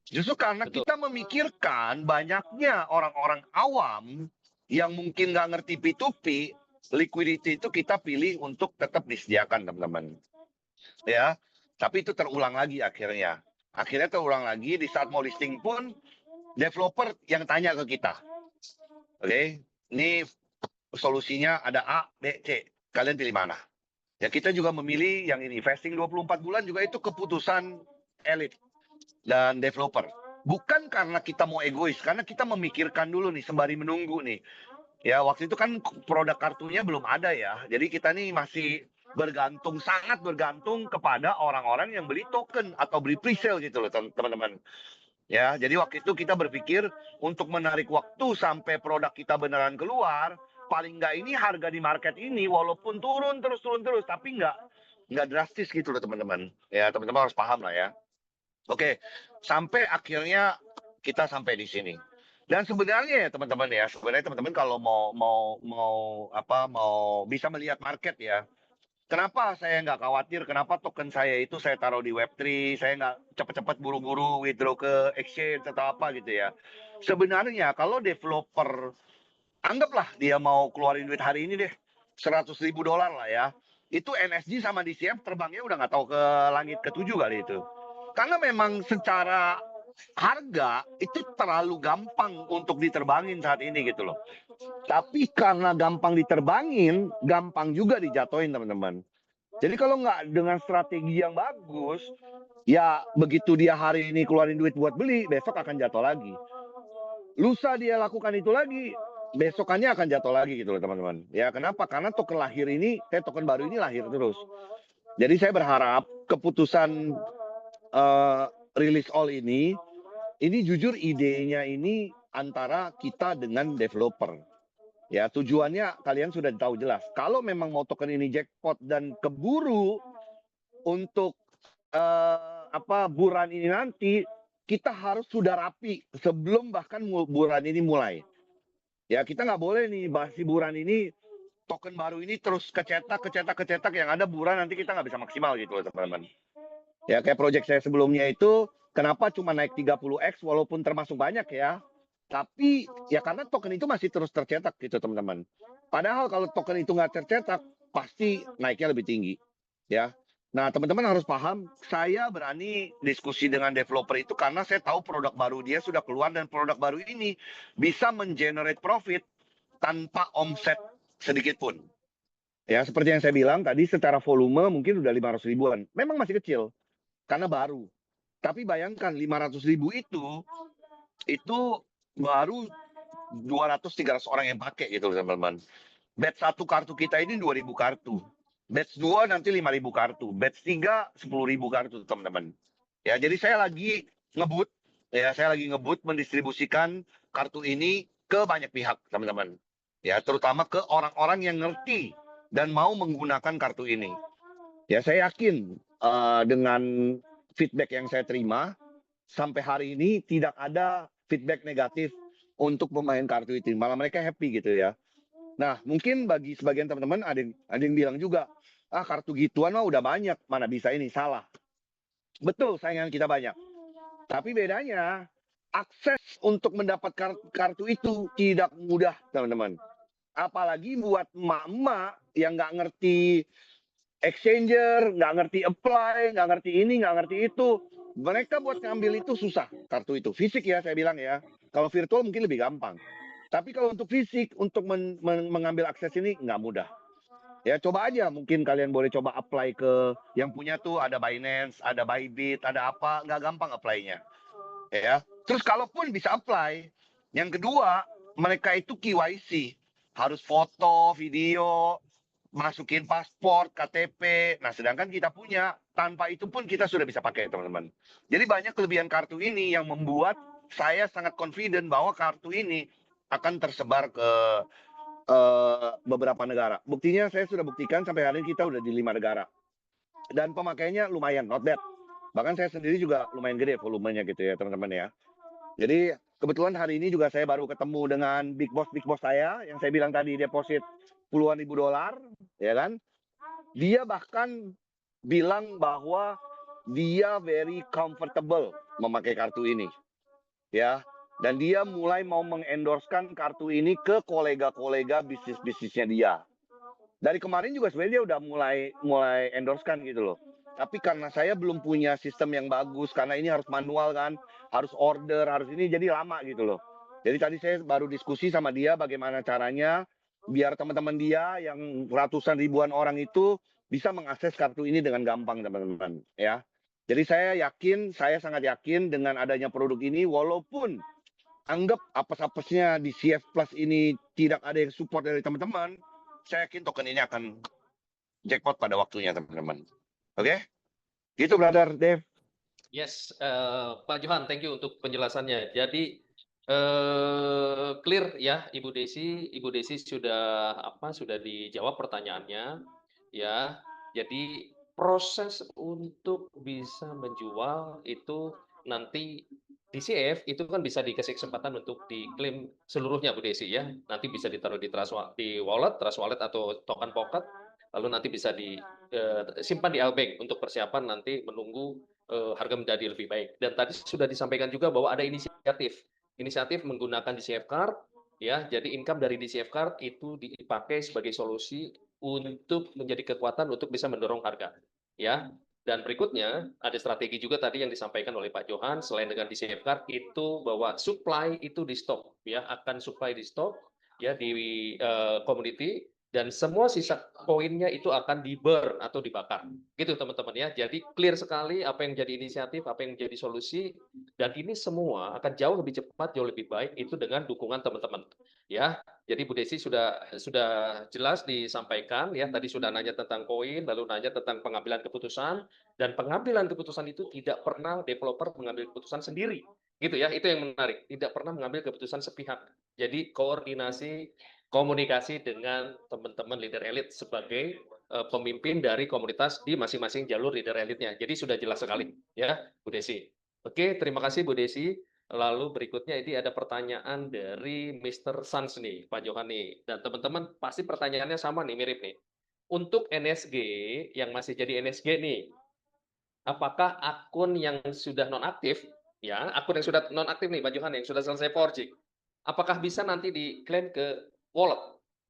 B: Justru karena
C: Betul.
B: kita memikirkan banyaknya orang-orang awam yang mungkin nggak ngerti P2P, liquidity itu kita pilih untuk tetap disediakan teman-teman. Ya, tapi itu terulang lagi akhirnya. Akhirnya terulang lagi di saat mau listing pun developer yang tanya ke kita. Oke, ini solusinya ada A, B, C. Kalian pilih mana? Ya kita juga memilih yang ini. Vesting 24 bulan juga itu keputusan elit dan developer. Bukan karena kita mau egois, karena kita memikirkan dulu nih sembari menunggu nih. Ya waktu itu kan produk kartunya belum ada ya. Jadi kita nih masih sangat bergantung kepada orang-orang yang beli token atau beli pre-sale gitu loh teman-teman. Ya, jadi waktu itu kita berpikir untuk menarik waktu sampai produk kita beneran keluar, paling nggak ini harga di market ini walaupun turun terus, tapi nggak drastis gitu loh teman-teman. Ya teman-teman harus paham lah ya. Oke, sampai akhirnya kita sampai di sini. Dan sebenarnya ya teman-teman ya, sebenarnya teman-teman kalau mau bisa melihat market ya. Kenapa saya nggak khawatir? Kenapa token saya itu saya taruh di Web3? Saya nggak cepat-cepat buru-buru withdraw ke exchange atau apa gitu ya. Sebenarnya kalau developer anggaplah dia mau keluarin duit hari ini deh, $100.000 lah ya. Itu NSG sama DCF terbangnya udah nggak tahu ke langit ke-7 kali itu. Karena memang secara harga itu terlalu gampang untuk diterbangin saat ini gitu loh. Tapi karena gampang diterbangin, gampang juga dijatuhin teman-teman. Jadi kalau nggak dengan strategi yang bagus, ya begitu dia hari ini keluarin duit buat beli, besok akan jatuh lagi. Lusa dia lakukan itu lagi, besokannya akan jatuh lagi gitu loh teman-teman. Ya kenapa? Karena token lahir ini, token baru ini lahir terus. Jadi saya berharap keputusan release all ini jujur idenya ini antara kita dengan developer. Ya tujuannya kalian sudah tahu jelas. Kalau memang mau token ini jackpot dan keburu untuk buran ini nanti, kita harus sudah rapi sebelum bahkan buran ini mulai. Ya kita nggak boleh nih bahas buran ini token baru ini terus kecetak yang ada buran nanti kita nggak bisa maksimal gitu loh teman-teman. Ya kayak project saya sebelumnya itu kenapa cuma naik 30x walaupun termasuk banyak ya. Tapi ya karena token itu masih terus tercetak gitu teman-teman. Padahal kalau token itu nggak tercetak pasti naiknya lebih tinggi. Ya. Nah teman-teman harus paham saya berani diskusi dengan developer itu karena saya tahu produk baru dia sudah keluar dan produk baru ini bisa mengenerate profit tanpa omset sedikit pun. Ya seperti yang saya bilang tadi secara volume mungkin udah 500 ribuan. Memang masih kecil karena baru. Tapi bayangkan 500.000 itu baru 200-300 orang yang pakai gitu teman-teman. Batch 1 kartu kita ini 2.000 kartu. Batch 2 nanti 5.000 kartu. Batch 3 10.000 kartu teman-teman. Ya, jadi saya lagi ngebut mendistribusikan kartu ini ke banyak pihak teman-teman. Ya, terutama ke orang-orang yang ngerti dan mau menggunakan kartu ini. Ya, saya yakin dengan feedback yang saya terima sampai hari ini tidak ada feedback negatif untuk pemain kartu itu. Malah mereka happy gitu ya. Nah, mungkin bagi sebagian teman-teman ada yang bilang juga, kartu gituan mah udah banyak, mana bisa ini, salah. Betul, saingan kita banyak. Tapi bedanya, akses untuk mendapat kartu itu tidak mudah, teman-teman. Apalagi buat emak-emak yang nggak ngerti exchanger, nggak ngerti apply, nggak ngerti ini, nggak ngerti itu. Mereka buat ngambil itu susah, kartu itu. Fisik ya, saya bilang ya. Kalau virtual mungkin lebih gampang. Tapi kalau untuk fisik, untuk mengambil akses ini nggak mudah. Ya coba aja, mungkin kalian boleh coba apply ke yang punya tuh ada Binance, ada Bybit, ada apa, nggak gampang apply-nya. Ya. Terus kalaupun bisa apply, yang kedua, mereka itu KYC. Harus foto, video, masukin paspor, KTP. Nah, sedangkan kita punya, tanpa itu pun kita sudah bisa pakai, teman-teman. Jadi banyak kelebihan kartu ini yang membuat saya sangat confident bahwa kartu ini akan tersebar ke beberapa negara. Buktinya saya sudah buktikan sampai hari ini kita udah di 5 negara. Dan pemakainya lumayan, not bad. Bahkan saya sendiri juga lumayan gede volumenya gitu ya, teman-teman ya. Jadi kebetulan hari ini juga saya baru ketemu dengan big boss saya yang saya bilang tadi deposit puluhan ribu dolar, ya kan? Dia bahkan bilang bahwa dia very comfortable memakai kartu ini, ya. Dan dia mulai mau mengendorsekan kartu ini ke kolega-kolega bisnisnya dia. Dari kemarin juga sebenarnya dia udah mulai endorsekan gitu loh. Tapi karena saya belum punya sistem yang bagus, karena ini harus manual kan, harus order, harus ini, jadi lama gitu loh. Jadi tadi saya baru diskusi sama dia bagaimana caranya biar teman-teman dia yang ratusan ribuan orang itu bisa mengakses kartu ini dengan gampang teman-teman ya. Jadi saya sangat yakin dengan adanya produk ini walaupun anggap apes-apesnya di CF Plus ini tidak ada yang support dari teman-teman, saya yakin token ini akan jackpot pada waktunya teman-teman. Oke? Gitu brother Dave.
C: Yes, Pak Johan, thank you untuk penjelasannya. Jadi clear ya, Ibu Desi sudah dijawab pertanyaannya, ya. Jadi proses untuk bisa menjual itu nanti DCF itu kan bisa dikasih kesempatan untuk diklaim seluruhnya Bu Desi ya. Nanti bisa ditaruh di Trust Wallet atau token pocket, lalu nanti bisa disimpan di Albank untuk persiapan nanti menunggu harga menjadi lebih baik. Dan tadi sudah disampaikan juga bahwa ada inisiatif menggunakan DCF Card ya. Jadi income dari DCF Card itu dipakai sebagai solusi untuk menjadi kekuatan untuk bisa mendorong harga ya. Dan berikutnya ada strategi juga tadi yang disampaikan oleh Pak Johan, selain dengan DCF Card itu bahwa supply itu di stop ya, akan supply di stop ya di community, dan semua sisa koinnya itu akan di-burn atau dibakar. Gitu teman-teman ya. Jadi clear sekali apa yang jadi inisiatif, apa yang jadi solusi, dan ini semua akan jauh lebih cepat, jauh lebih baik itu dengan dukungan teman-teman. Ya, jadi Bu Desi sudah jelas disampaikan ya, tadi sudah nanya tentang koin, lalu nanya tentang pengambilan keputusan, dan pengambilan keputusan itu tidak pernah developer mengambil keputusan sendiri. Gitu ya, itu yang menarik. Tidak pernah mengambil keputusan sepihak. Jadi koordinasi, komunikasi dengan teman-teman leader elit sebagai pemimpin dari komunitas di masing-masing jalur leader elitnya. Jadi sudah jelas sekali ya, Bu Desi. Oke, terima kasih Bu Desi. Lalu berikutnya ini ada pertanyaan dari Mr. Sans nih, Pak Johan nih. Dan teman-teman pasti pertanyaannya sama nih, mirip nih. Untuk NSG yang masih jadi NSG nih, apakah akun yang sudah nonaktif, ya, akun yang sudah nonaktif nih, Pak Johan, yang sudah selesai forging, apakah bisa nanti diklaim ke wallet?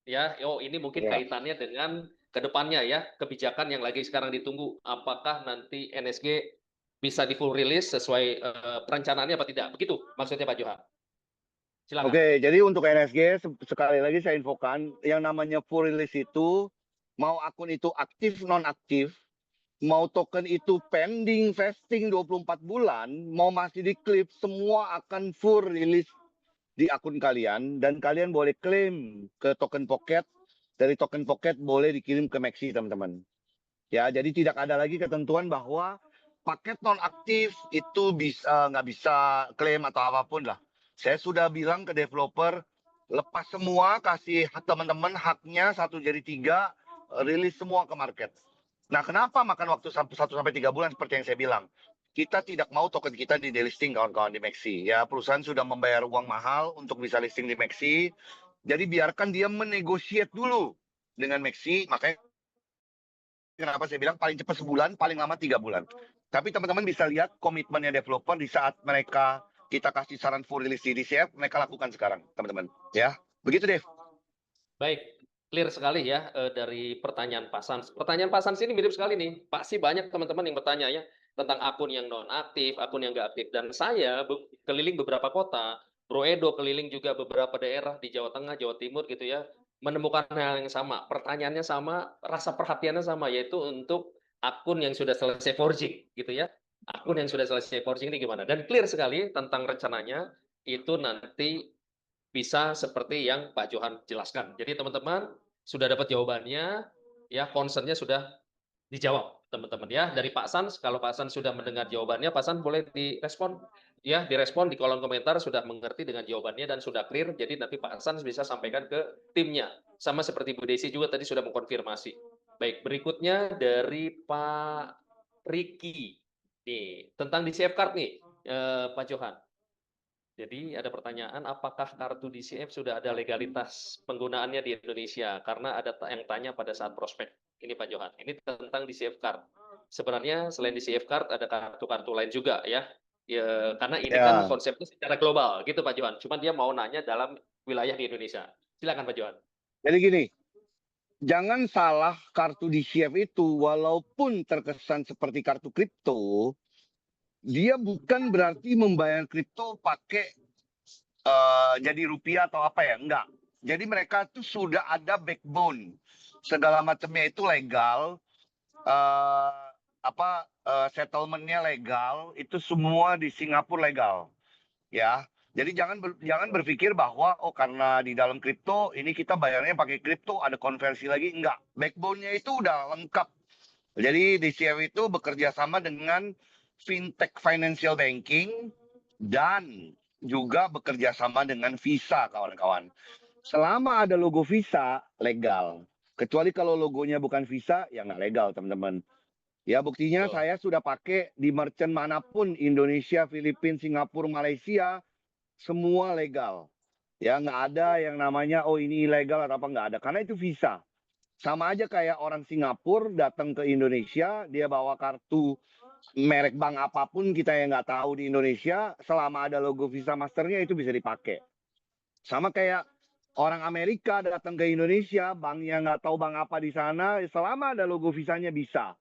C: Ya, oh ini mungkin
B: Ya.
C: kaitannya dengan kedepannya ya, kebijakan yang lagi sekarang ditunggu. Apakah nanti NSG bisa di full release sesuai perencanaannya apa tidak? Begitu maksudnya Pak Johan. Silakan.
B: Oke, jadi untuk NSG sekali lagi saya infokan yang namanya full release itu mau akun itu aktif non-aktif, mau token itu pending vesting 24 bulan, mau masih diklip, semua akan full release di akun kalian dan kalian boleh klaim ke token pocket. Dari token pocket boleh dikirim ke Maxi, teman-teman. Ya, jadi tidak ada lagi ketentuan bahwa paket non aktif itu nggak bisa klaim atau apapun lah. Saya sudah bilang ke developer, lepas semua, kasih teman-teman haknya 1/3, rilis semua ke market. Nah, kenapa makan waktu 1-3 bulan seperti yang saya bilang? Kita tidak mau token kita di delisting, kawan-kawan, di Maxi. Ya, perusahaan sudah membayar uang mahal untuk bisa listing di Maxi. Jadi biarkan dia menegosiate dulu dengan Maxi. Makanya kenapa saya bilang paling cepat sebulan, paling lama 3 bulan. Tapi teman-teman bisa lihat komitmennya developer di saat kita kasih saran full release di DCF, mereka lakukan sekarang, teman-teman. Ya, begitu Dev.
C: Baik, clear sekali ya dari pertanyaan Pak Sans. Pertanyaan Pak Sans ini mirip sekali nih. Pasti banyak teman-teman yang bertanya ya tentang akun yang non aktif, akun yang nggak aktif. Dan saya keliling beberapa kota, Bro Edo keliling juga beberapa daerah di Jawa Tengah, Jawa Timur gitu ya, menemukan hal yang sama. Pertanyaannya sama, rasa perhatiannya sama, yaitu untuk akun yang sudah selesai forging gitu ya. Akun yang sudah selesai forging ini gimana? Dan clear sekali tentang rencananya itu nanti bisa seperti yang Pak Johan jelaskan. Jadi teman-teman sudah dapat jawabannya, ya concern-nya sudah dijawab teman-teman ya dari Pak Sans. Kalau Pak Sans sudah mendengar jawabannya, Pak Sans boleh direspon ya, direspon di kolom komentar sudah mengerti dengan jawabannya dan sudah clear. Jadi nanti Pak Sans bisa sampaikan ke timnya. Sama seperti Bu Desi juga tadi sudah mengkonfirmasi. Baik, berikutnya dari Pak Riki nih tentang DCF card nih, Pak Johan. Jadi ada pertanyaan, apakah kartu DCF sudah ada legalitas penggunaannya di Indonesia? Karena ada yang tanya pada saat prospek. Ini Pak Johan, ini tentang DCF Card. Sebenarnya selain DCF Card ada kartu-kartu lain juga ya. Ya, karena ini kan
B: Ya,
C: konsepnya secara global gitu Pak Johan. Cuma dia mau nanya dalam wilayah di Indonesia. Silakan Pak Johan.
B: jadi gini, jangan salah, kartu DCF itu walaupun terkesan seperti kartu kripto, dia bukan berarti membayar kripto pakai jadi rupiah atau apa ya, enggak. Jadi mereka tuh sudah ada backbone, segala macamnya itu legal, settlementnya legal, itu semua di Singapura legal, ya. Jadi jangan berpikir bahwa karena di dalam kripto ini kita bayarnya pakai kripto, ada konversi lagi, enggak. Backbone-nya itu udah lengkap. Jadi DCF itu bekerja sama dengan fintech financial banking dan juga bekerja sama dengan Visa, kawan-kawan. Selama ada logo Visa, legal. Kecuali kalau logonya bukan Visa, ya nggak legal, teman-teman. Ya, buktinya
C: Betul.
B: saya sudah pakai di merchant manapun, Indonesia, Filipina, Singapura, Malaysia, semua legal. Ya, nggak ada yang namanya, oh ini ilegal atau apa, nggak ada. Karena itu visa. Sama aja kayak orang Singapura datang ke Indonesia, dia bawa kartu merek bank apapun kita yang nggak tahu di Indonesia, selama ada logo Visa Masternya itu bisa dipakai. Sama kayak orang Amerika datang ke Indonesia, banknya nggak tahu bank apa di sana, selama ada logo visanya bisa.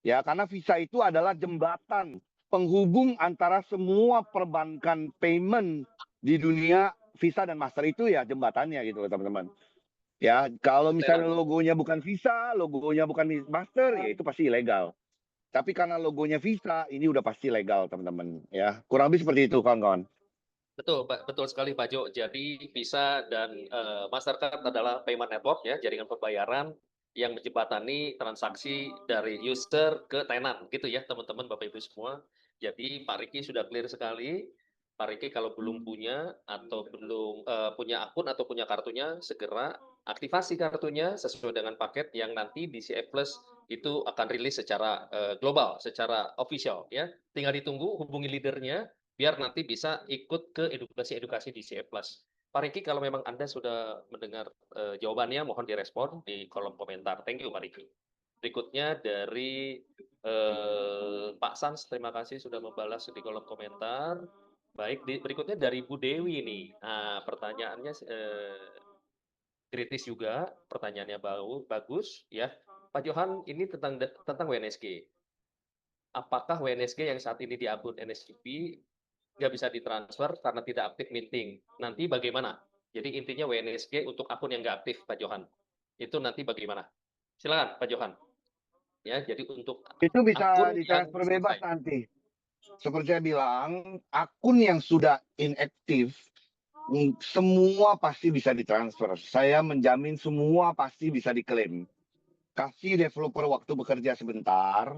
B: Ya, karena Visa itu adalah jembatan penghubung antara semua perbankan payment di dunia. Visa dan Master itu ya jembatannya gitu loh teman-teman. Ya, kalau misalnya logonya bukan Visa, logonya bukan Master, ya itu pasti ilegal. Tapi karena logonya Visa, ini udah pasti legal teman-teman. Ya, kurang lebih seperti itu kawan-kawan.
C: Betul, Pak. Betul sekali, Pak Jo. Jadi Visa dan Mastercard adalah payment network ya, jaringan pembayaran yang menjembatani transaksi dari user ke tenant, gitu ya, teman-teman, Bapak Ibu semua. Jadi Pak Riki sudah clear sekali. Pak Riki kalau belum punya atau belum punya akun atau punya kartunya, segera aktivasi kartunya sesuai dengan paket yang nanti DCF Plus itu akan rilis secara global, secara official ya. Tinggal ditunggu, hubungi leadernya biar nanti bisa ikut ke edukasi-edukasi di CF Plus. Pak Riki, kalau memang Anda sudah mendengar jawabannya, mohon direspon di kolom komentar. Thank you, Pak Riki. Berikutnya dari Pak Sans, terima kasih sudah membalas di kolom komentar. Baik, berikutnya dari Bu Dewi nih. Nah, pertanyaannya kritis juga, pertanyaannya bagus ya. Pak Johan, ini tentang WNSG. Apakah WNSG yang saat ini di akun NSGP nggak bisa ditransfer karena tidak aktif minting. Nanti bagaimana? Jadi intinya WNSG untuk akun yang nggak aktif, Pak Johan. Itu nanti bagaimana? Silakan, Pak Johan. Ya, jadi untuk
B: Itu bisa
C: akun yang
B: ditransfer bebas
C: selesai.
B: nanti. Seperti saya bilang, akun yang sudah inaktif, semua pasti bisa ditransfer. Saya menjamin semua pasti bisa diklaim. Kasih developer waktu bekerja sebentar,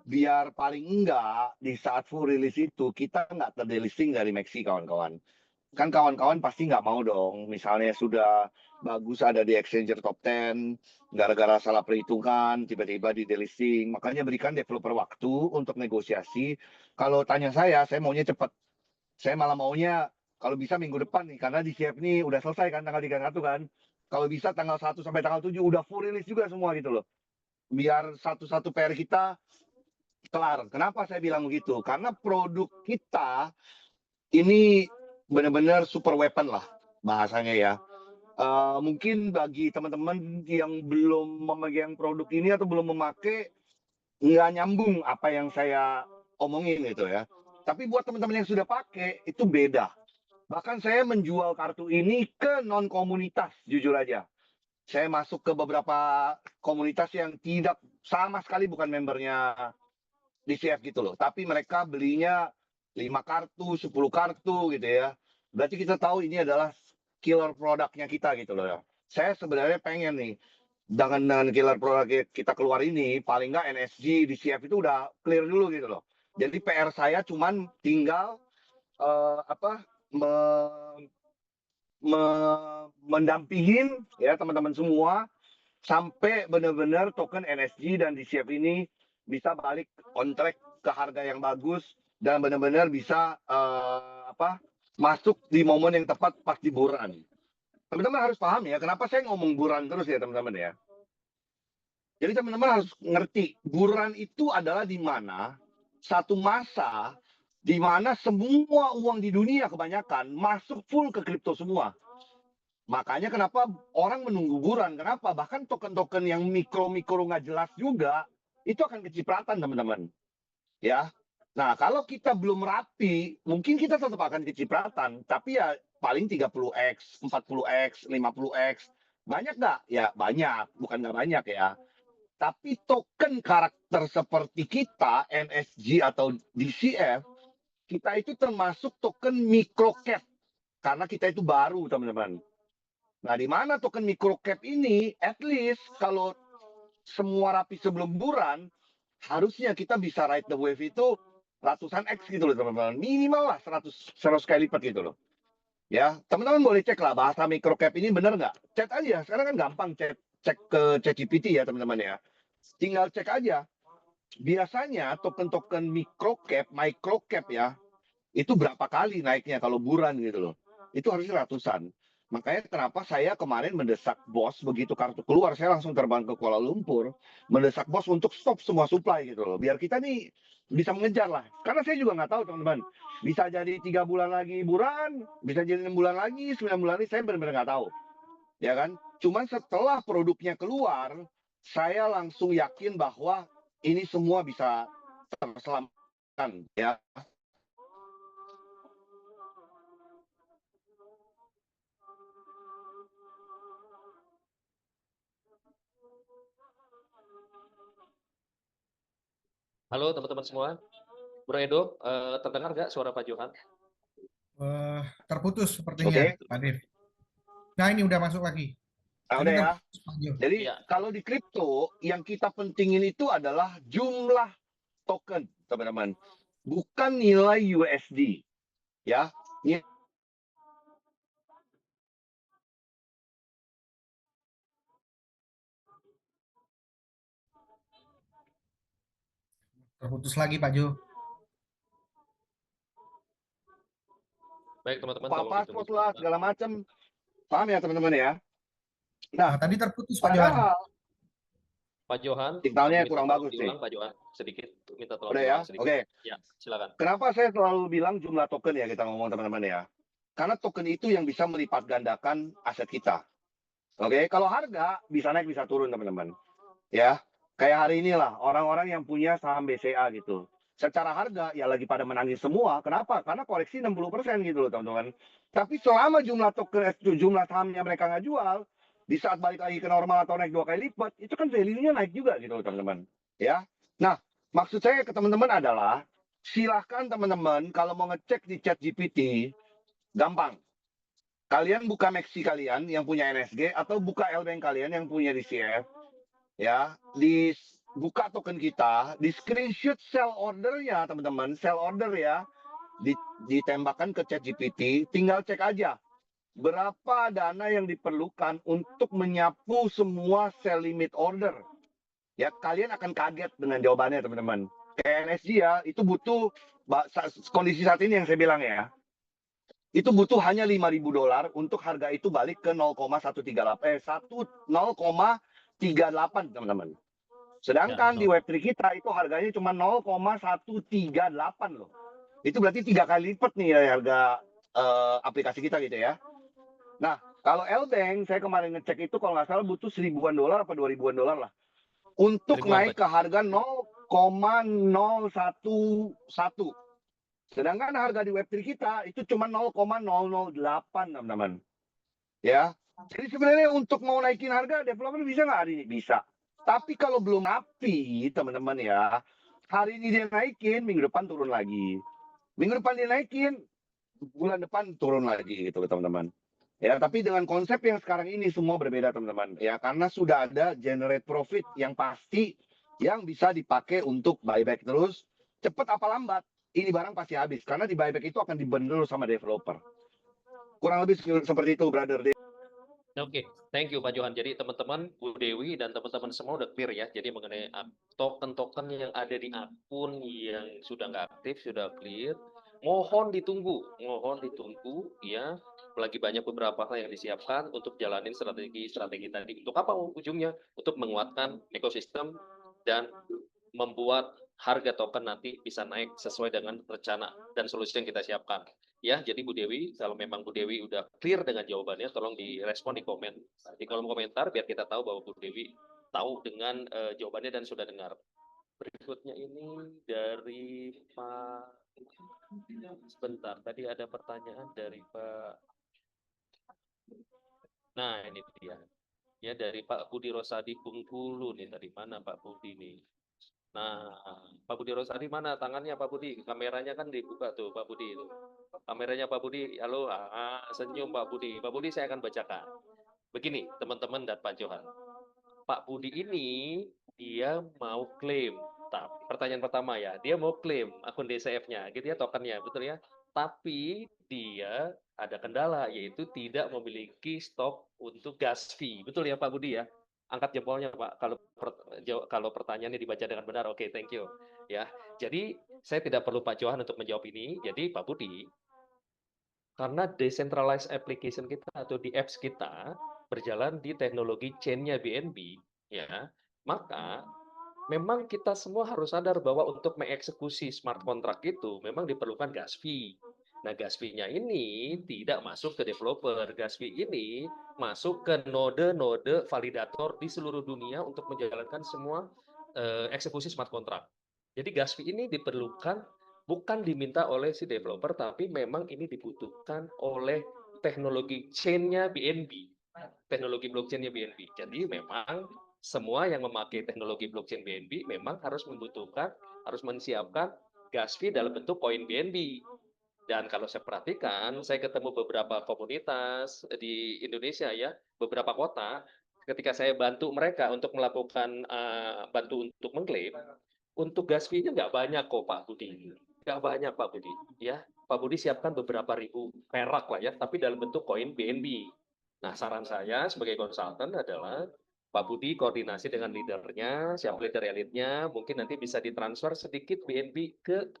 B: biar paling enggak di saat full release itu kita nggak terdelisting dari Maxi kawan-kawan. Kan kawan-kawan pasti nggak mau dong, misalnya sudah bagus ada di Exchanger Top 10, gara-gara salah perhitungan, tiba-tiba di delisting. Makanya berikan developer waktu untuk negosiasi. Kalau tanya saya maunya cepat. Saya malah maunya kalau bisa minggu depan nih, karena di CF ini udah selesai kan tanggal 31 kan. Kalau bisa tanggal 1 sampai tanggal 7 udah full release juga semua gitu loh. Biar satu-satu PR kita kelar. Kenapa saya bilang begitu? Karena produk kita ini benar-benar super weapon lah bahasanya ya. Mungkin bagi teman-teman yang belum memegang produk ini atau belum memakai, nggak nyambung apa yang saya omongin gitu ya. Tapi buat teman-teman yang sudah pakai, itu beda. Bahkan saya menjual kartu ini ke non-komunitas, jujur aja. Saya masuk ke beberapa komunitas yang tidak sama sekali bukan membernya DCF gitu loh. Tapi mereka belinya 5 kartu, 10 kartu gitu ya. Berarti kita tahu ini adalah killer produknya kita gitu loh ya. Saya sebenarnya pengen nih dengan killer produk kita keluar ini, paling nggak NSG DCF itu udah clear dulu gitu loh. Jadi PR saya cuman tinggal apa mendampingin ya teman-teman semua sampai benar-benar token NSG dan DCF ini bisa balik on track ke harga yang bagus dan benar-benar bisa masuk di momen yang tepat pas di buran. Teman-teman harus paham ya, kenapa saya ngomong buran terus ya teman-teman ya. Jadi teman-teman harus ngerti, buran itu adalah di mana satu masa di mana semua uang di dunia kebanyakan masuk full ke kripto semua. Makanya kenapa orang menunggu buran? Kenapa? Bahkan token-token yang mikro-mikro nggak jelas juga itu akan kecipratan teman-teman. Ya. Nah kalau kita belum rapi, mungkin kita tetap akan kecipratan. Tapi ya paling 30x, 40x, 50x. Banyak nggak? Ya banyak. Bukan nggak banyak ya. Tapi token karakter seperti kita, NSG atau DCF, kita itu termasuk token microcap. Karena kita itu baru teman-teman. Nah, di mana token microcap ini, at least kalau semua rapi sebelum bulan, harusnya kita bisa ride the wave itu ratusan X gitu loh teman-teman. Minimal lah 100 kali lipat gitu loh. Ya, teman-teman boleh cek lah bahasa microcap ini benar nggak? Cek aja, sekarang kan gampang cek ke ChatGPT ya teman-teman ya. Tinggal cek aja. biasanya token-token micro cap ya, itu berapa kali naiknya kalau buran gitu loh. Itu harusnya ratusan. Makanya kenapa saya kemarin mendesak bos, begitu kartu keluar, saya langsung terbang ke Kuala Lumpur, mendesak bos untuk stop semua supply gitu loh. Biar kita nih bisa mengejar lah. Karena saya juga nggak tahu teman-teman. Bisa jadi 3 bulan lagi buran, bisa jadi 6 bulan lagi, 9 bulan lagi, saya benar-benar nggak tahu. Ya kan? Cuman setelah produknya keluar, saya langsung yakin bahwa ini semua bisa terselamatkan ya.
C: Halo teman-teman semua. Bro Edo, terdengar nggak suara Pak Johan?
A: Terputus
B: Oke.
A: sepertinya, Pak Dev. Nah, ini udah masuk lagi.
B: Nah,
A: Tadi
B: udah ya.
A: terputus, Pak Jo.
B: Jadi
C: Iya.
B: kalau di kripto yang kita pentingin itu adalah jumlah token, teman-teman. Bukan nilai USD. Ya.
A: Terputus lagi, Pak Jo.
C: Baik teman-teman, tolong ditunggu
B: Password lah,
C: sebentar.
B: segala macam. Paham ya teman-teman ya? Nah,
A: Nah, tadi terputus, Pak Johan.
B: padahal
C: Pak Johan,
B: signalnya
C: minta
B: kurang
C: tolong
B: bagus nih.
C: diulang Pak Johan, sedikit minta tolong
B: Udah ya?
C: diulang sedikit.
B: Oke.
C: Ya, silakan.
B: Kenapa saya selalu bilang jumlah token ya kita ngomong teman-teman ya? Karena token itu yang bisa melipat gandakan aset kita. Oke, kalau harga bisa naik bisa turun teman-teman. Ya, kayak hari inilah orang-orang yang punya saham BCA gitu. Secara harga ya lagi pada menangis semua. Kenapa? Karena koreksi 60% gitu loh teman-teman. Tapi selama jumlah token jumlah sahamnya mereka nggak jual, di saat balik lagi ke normal atau naik 2 kali lipat, itu kan value-nya naik juga gitu loh teman-teman. Ya. Nah, maksud saya ke teman-teman adalah silahkan teman-teman kalau mau ngecek di chat GPT, gampang. Kalian buka Maxi kalian yang punya NSG atau buka Lbank kalian yang punya DCF, ya, buka token kita, di screenshot sell ordernya teman-teman, sell order ya, ditembakkan ke chat GPT, tinggal cek aja berapa dana yang diperlukan untuk menyapu semua sell limit order. Ya, kalian akan kaget dengan jawabannya teman-teman. Kayak NSG ya, itu butuh kondisi saat ini yang saya bilang ya, itu butuh hanya $5.000 untuk harga itu balik ke 0,38 teman-teman. Sedangkan
C: Ya,
B: di Web3 kita itu harganya cuma 0,138 loh. Itu berarti 3 kali lipat nih ya harga aplikasi kita gitu ya. Nah, kalau Lbank saya kemarin ngecek itu kalau nggak salah butuh $1.000-an atau $2.000-an lah untuk
C: ribuan,
B: naik ke harga 0,011. Sedangkan harga di Web3 kita itu cuma 0,008 teman-teman. Ya, jadi sebenarnya untuk mau naikin harga developer bisa nggak hari ini? Bisa. Tapi kalau belum api teman-teman ya, hari ini dia naikin, minggu depan turun lagi. Minggu depan dia naikin, bulan depan turun lagi gitu teman-teman. Ya, tapi dengan konsep yang sekarang ini semua berbeda teman-teman. Ya, karena sudah ada generate profit yang pasti yang bisa dipakai untuk buyback terus. Cepat apa lambat, ini barang pasti habis. Karena di buyback itu akan dibundle sama developer. Kurang lebih seperti itu, brother.
C: Oke, thank you Pak Johan. Jadi teman-teman, Bu Dewi dan teman-teman semua udah clear ya. Jadi mengenai token-token yang ada di akun yang sudah nggak aktif, sudah clear. Mohon ditunggu ya. Lagi banyak beberapa hal yang disiapkan untuk jalanin strategi tadi. Untuk apa ujungnya? Untuk menguatkan ekosistem dan membuat harga token nanti bisa naik sesuai dengan rencana dan solusi yang kita siapkan. Ya, jadi Bu Dewi, kalau memang Bu Dewi udah clear dengan jawabannya, tolong direspon di kolom komentar biar kita tahu bahwa Bu Dewi tahu dengan jawabannya dan sudah dengar. Berikutnya ini dari Pak, sebentar, tadi ada pertanyaan dari Pak. Nah, ini dia. Ya, dari Pak Budi Rosadi Bengkulu nih, tadi mana Pak Budi nih? Nah, Pak Budi Rosadi mana tangannya Pak Budi? Kameranya kan dibuka tuh Pak Budi itu. Kameranya Pak Budi, halo, senyum Pak Budi. Pak Budi saya akan bacakan. Begini teman-teman dan Pak Johan. Pak Budi ini dia mau klaim. Pertanyaan pertama ya, dia mau klaim akun DCF-nya, gitu ya tokennya, betul ya. Tapi dia ada kendala yaitu tidak memiliki stok untuk gas fee, betul ya Pak Budi ya. Angkat jempolnya Pak, kalau pertanyaannya dibaca dengan benar, oke, thank you. Ya, jadi saya tidak perlu Pak Johan untuk menjawab ini. Jadi Pak Budi, karena decentralized application kita atau di apps kita berjalan di teknologi chain-nya BNB, ya, maka memang kita semua harus sadar bahwa untuk mengeksekusi smart contract itu memang diperlukan gas fee. Nah, gas fee-nya ini tidak masuk ke developer. Gas fee ini masuk ke node-node validator di seluruh dunia untuk menjalankan semua eksekusi smart contract. Jadi gas fee ini diperlukan bukan diminta oleh si developer, tapi memang ini dibutuhkan oleh teknologi chain-nya BNB, teknologi blockchain-nya BNB. Jadi memang semua yang memakai teknologi blockchain BNB memang harus menyiapkan gas fee dalam bentuk koin BNB. Dan kalau saya perhatikan, saya ketemu beberapa komunitas di Indonesia ya, beberapa kota, ketika saya bantu mereka untuk melakukan bantu untuk mengklaim, untuk gas fee-nya nggak banyak kok Pak Budi. Nggak banyak Pak Budi. Ya, Pak Budi siapkan beberapa ribu perak lah ya, tapi dalam bentuk koin BNB. Nah, saran saya sebagai konsultan adalah Pak Budi koordinasi dengan leadernya, siapa leader elitnya, mungkin nanti bisa ditransfer sedikit BNB ke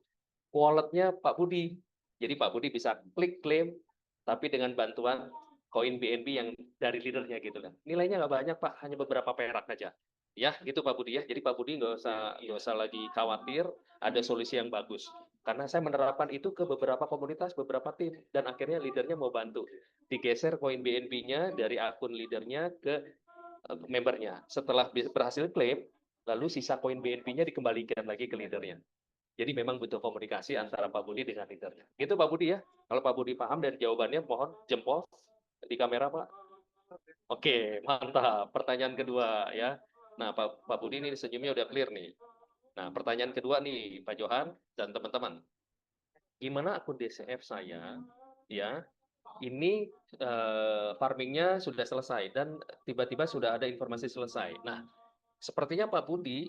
C: walletnya Pak Budi. Jadi Pak Budi bisa klik klaim, tapi dengan bantuan koin BNB yang dari leadernya gitu kan. Nilainya nggak banyak Pak, hanya beberapa perak aja. Ya, gitu Pak Budi ya. Jadi Pak Budi nggak usah lagi khawatir, ada solusi yang bagus. Karena saya menerapkan itu ke beberapa komunitas, beberapa tim, dan akhirnya leadernya mau bantu. Digeser koin BNB-nya dari akun leadernya ke membernya. Setelah berhasil klaim, lalu sisa koin BNB-nya dikembalikan lagi ke leadernya. Jadi memang butuh komunikasi antara Pak Budi dengan leadernya. Gitu Pak Budi ya. Kalau Pak Budi paham dari jawabannya, mohon jempol di kamera Pak. Oke, mantap. Pertanyaan kedua ya. Nah, Pak Budi ini senyumnya udah clear nih. Nah, pertanyaan kedua nih Pak Johan dan teman-teman. Gimana akun DCF saya ya, ini farmingnya sudah selesai dan tiba-tiba sudah ada informasi selesai. Nah, sepertinya Pak Budi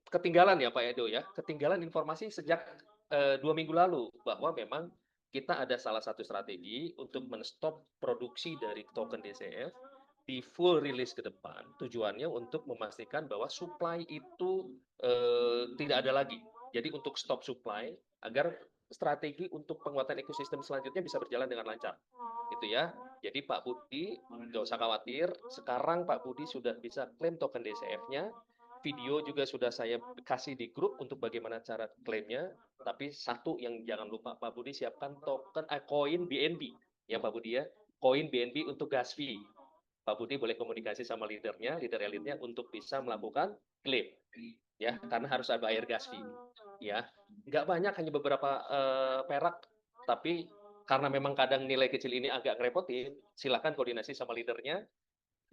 C: ketinggalan ya Pak Edo ya, ketinggalan informasi sejak 2 minggu lalu bahwa memang kita ada salah satu strategi untuk menstop produksi dari token DCF di full release ke depan. Tujuannya untuk memastikan bahwa supply itu tidak ada lagi. Jadi untuk stop supply agar strategi untuk penguatan ekosistem selanjutnya bisa berjalan dengan lancar. Gitu ya. Jadi Pak Budi nggak usah khawatir. Sekarang Pak Budi sudah bisa klaim token DCF-nya. Video juga sudah saya kasih di grup untuk bagaimana cara klaimnya. Tapi satu yang jangan lupa Pak Budi siapkan token koin BNB ya Pak Budi ya. Koin BNB untuk gas fee. Pak Budi boleh komunikasi sama leadernya, leader elitnya untuk bisa melakukan klaim. Ya, karena harus ada bayar gas fee. Ya, nggak banyak, hanya beberapa perak, tapi karena memang kadang nilai kecil ini agak ngerepotin, silakan koordinasi sama leadernya,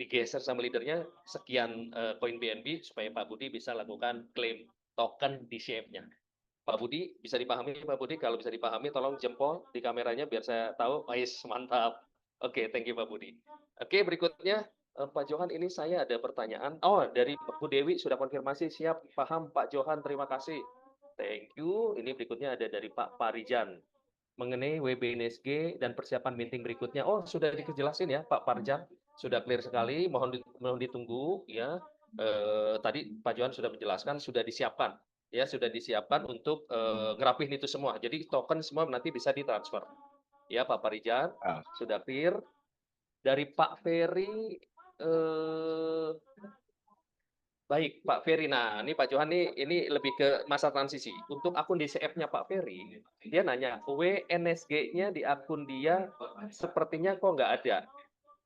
C: digeser sama leadernya sekian koin BNB supaya Pak Budi bisa lakukan klaim token DCF-nya. Pak Budi, bisa dipahami Pak Budi? Kalau bisa dipahami, tolong jempol di kameranya biar saya tahu. Mantap. Oke, thank you Pak Budi. Oke, berikutnya Pak Johan, ini saya ada pertanyaan. Oh, dari Bu Dewi sudah konfirmasi, siap, paham Pak Johan, terima kasih. Thank you. Ini berikutnya ada dari Pak Parijan mengenai WBNSG dan persiapan meeting berikutnya. Oh, sudah dijelasin ya Pak Parijan, sudah clear sekali. Mohon ditunggu ya. Tadi Pak Johan sudah menjelaskan, sudah disiapkan ya, sudah disiapkan untuk ngerapihin itu semua. Jadi token semua nanti bisa ditransfer. Ya Pak Parijan, sudah clear. Dari Pak Ferry, baik Pak Ferry. Nah, ini Pak Johan ini lebih ke masa transisi. Untuk akun DCF-nya Pak Ferry, dia nanya, WNSG-nya di akun dia sepertinya kok nggak ada.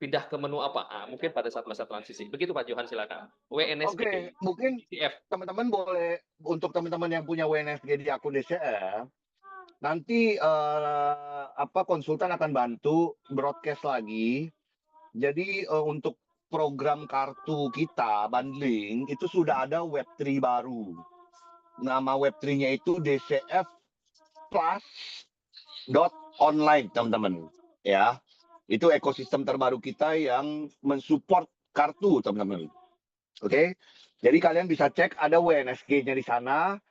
C: Pindah ke menu apa? Mungkin pada saat masa transisi. Begitu Pak Johan, silakan. WNSG.
B: Oke, mungkin
C: DCF.
B: teman-teman boleh, untuk teman-teman yang punya WNSG di akun DCF, nanti konsultan akan bantu broadcast lagi. Jadi untuk program kartu kita bundling itu sudah ada Web3 baru. Nama Web3-nya itu DCF Plus.online, teman-teman. Ya, itu ekosistem terbaru kita yang mensupport kartu, teman-teman. Oke, jadi kalian bisa cek ada WNSG-nya di sana,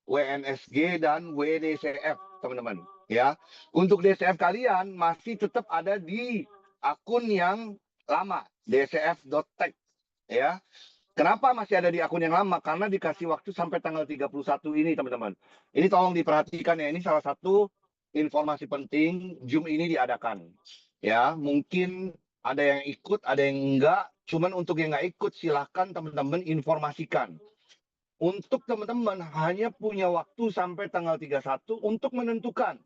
B: WNSG dan WDCF, teman-teman. Ya, untuk DCF kalian masih tetap ada di akun yang lama. DCF.tech ya. Kenapa masih ada di akun yang lama? Karena dikasih waktu sampai tanggal 31 ini, teman-teman. Ini tolong diperhatikan ya, ini salah satu informasi penting Zoom ini diadakan. Ya, mungkin ada yang ikut, ada yang enggak. Cuman untuk yang enggak ikut, silahkan teman-teman informasikan. Untuk teman-teman hanya punya waktu sampai tanggal 31 untuk menentukan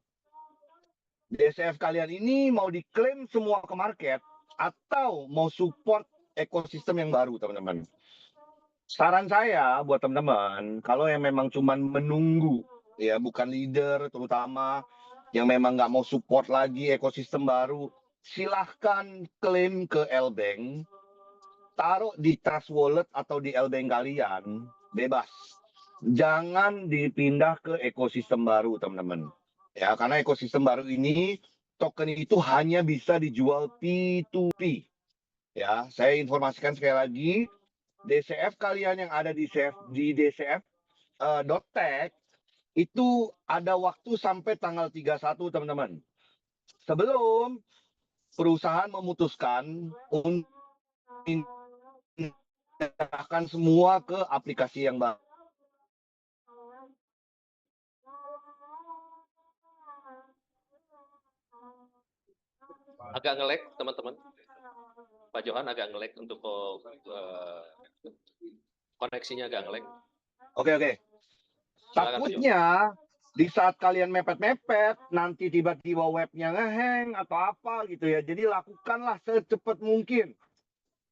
B: DCF kalian ini mau diklaim semua ke market atau mau support ekosistem yang baru, teman-teman. Saran saya buat teman-teman, kalau yang memang cuman menunggu, ya bukan leader terutama, yang memang nggak mau support lagi ekosistem baru, silahkan klaim ke L-Bank, taruh di Trust Wallet atau di L-Bank kalian, bebas. Jangan dipindah ke ekosistem baru, teman-teman. Ya, karena ekosistem baru ini, token itu hanya bisa dijual P2P. Ya, saya informasikan sekali lagi, DCF kalian yang ada di DCF.tech itu ada waktu sampai tanggal 31, teman-teman. Sebelum perusahaan memutuskan untuk menyerahkan semua ke aplikasi yang baru.
C: Agak nge-lag, teman-teman. Pak Johan agak nge-lag untuk koneksinya agak nge-lag.
B: Oke.
C: Silakan,
B: Takutnya di saat kalian mepet-mepet, nanti tiba-tiba webnya ngeheng atau apa gitu ya. Jadi lakukanlah secepat mungkin.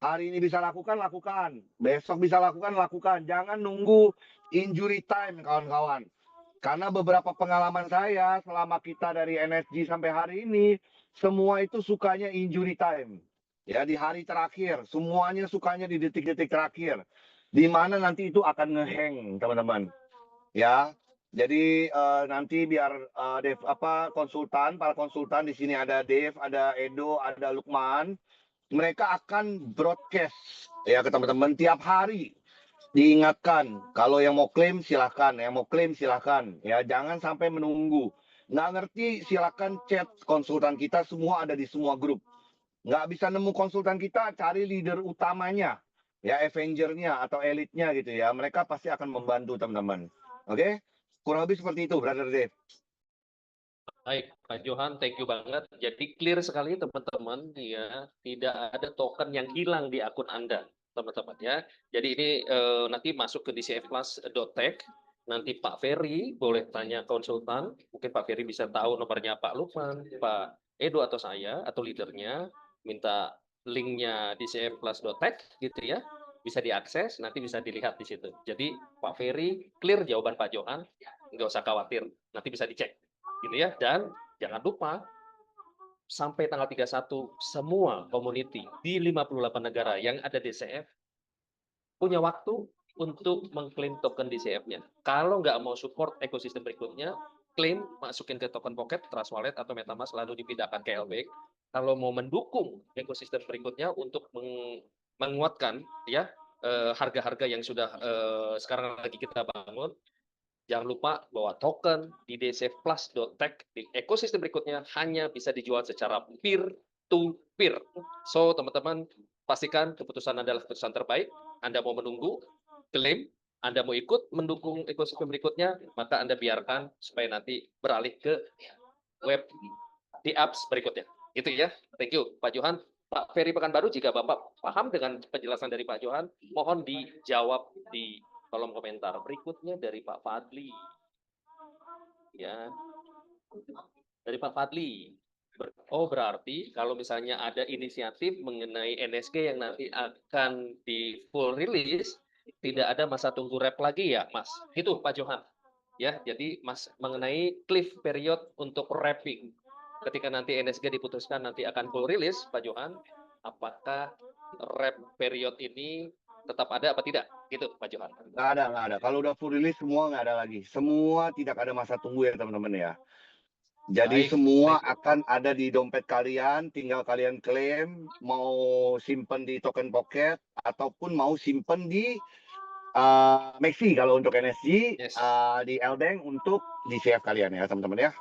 B: Hari ini bisa lakukan. Besok bisa lakukan. Jangan nunggu injury time, kawan-kawan. Karena beberapa pengalaman saya selama kita dari NSG sampai hari ini, semua itu sukanya injury time. Ya, di hari terakhir. Semuanya sukanya di detik-detik terakhir. Di mana nanti itu akan ngeheng, teman-teman. Ya, jadi nanti biar para konsultan di sini ada Dave, ada Edo, ada Lukman, mereka akan broadcast ya ke teman-teman tiap hari. Diingatkan, kalau yang mau klaim silahkan, ya jangan sampai menunggu. Nggak ngerti silahkan chat konsultan kita, semua ada di semua grup. Nggak bisa nemu konsultan kita, cari leader utamanya, ya Avenger-nya atau elite-nya gitu ya. Mereka pasti akan membantu teman-teman. Oke? Kurang lebih seperti itu, Brother Dave.
C: Baik, Pak Johan, thank you banget. Jadi clear sekali teman-teman, ya tidak ada token yang hilang di akun Anda, teman-teman ya. Jadi ini nanti masuk ke dcfplus.tech. Nanti Pak Ferry boleh tanya konsultan, mungkin Pak Ferry bisa tahu nomornya Pak Lukman, Pak Edo atau saya atau leadernya, minta linknya dcfplus.tech gitu ya. Bisa diakses, nanti bisa dilihat di situ. Jadi Pak Ferry clear jawaban Pak Johan, nggak usah khawatir, nanti bisa dicek gitu ya. Dan jangan lupa sampai tanggal 31 semua community di 58 negara yang ada DCF punya waktu untuk mengklaim token DCF-nya. Kalau nggak mau support ekosistem berikutnya, klaim, masukin ke token pocket, Trust Wallet atau MetaMask lalu dipindahkan ke LBX. Kalau mau mendukung ekosistem berikutnya untuk menguatkan ya harga-harga yang sudah sekarang lagi kita bangun, jangan lupa bahwa token di dcfplus.tech di ekosistem berikutnya hanya bisa dijual secara peer-to-peer. So, teman-teman, pastikan keputusan Anda adalah keputusan terbaik. Anda mau menunggu, klaim, Anda mau ikut mendukung ekosistem berikutnya, maka Anda biarkan supaya nanti beralih ke web di apps berikutnya. Itu ya. Thank you, Pak Johan. Pak Ferry Pekanbaru, jika Bapak paham dengan penjelasan dari Pak Johan, mohon dijawab di kolom komentar. Berikutnya dari Pak Fadli. Ya. Dari Pak Fadli. Oh, berarti kalau misalnya ada inisiatif mengenai NSG yang nanti akan di full release, tidak ada masa tunggu rep lagi ya, Mas? Itu Pak Johan. Ya, jadi Mas mengenai cliff period untuk wrapping. Ketika nanti NSG diputuskan nanti akan full release, Pak Johan, apakah wrap period ini tetap ada apa tidak? Gitu, Pak Johan.
B: Nggak ada. Kalau udah full release semua nggak ada lagi. Semua tidak ada masa tunggu ya teman-teman ya. Jadi semua akan ada di dompet kalian, tinggal kalian klaim, mau simpen di token pocket ataupun mau simpen di Maxi kalau untuk NSG, di L-Bank untuk DCF kalian ya teman-teman ya.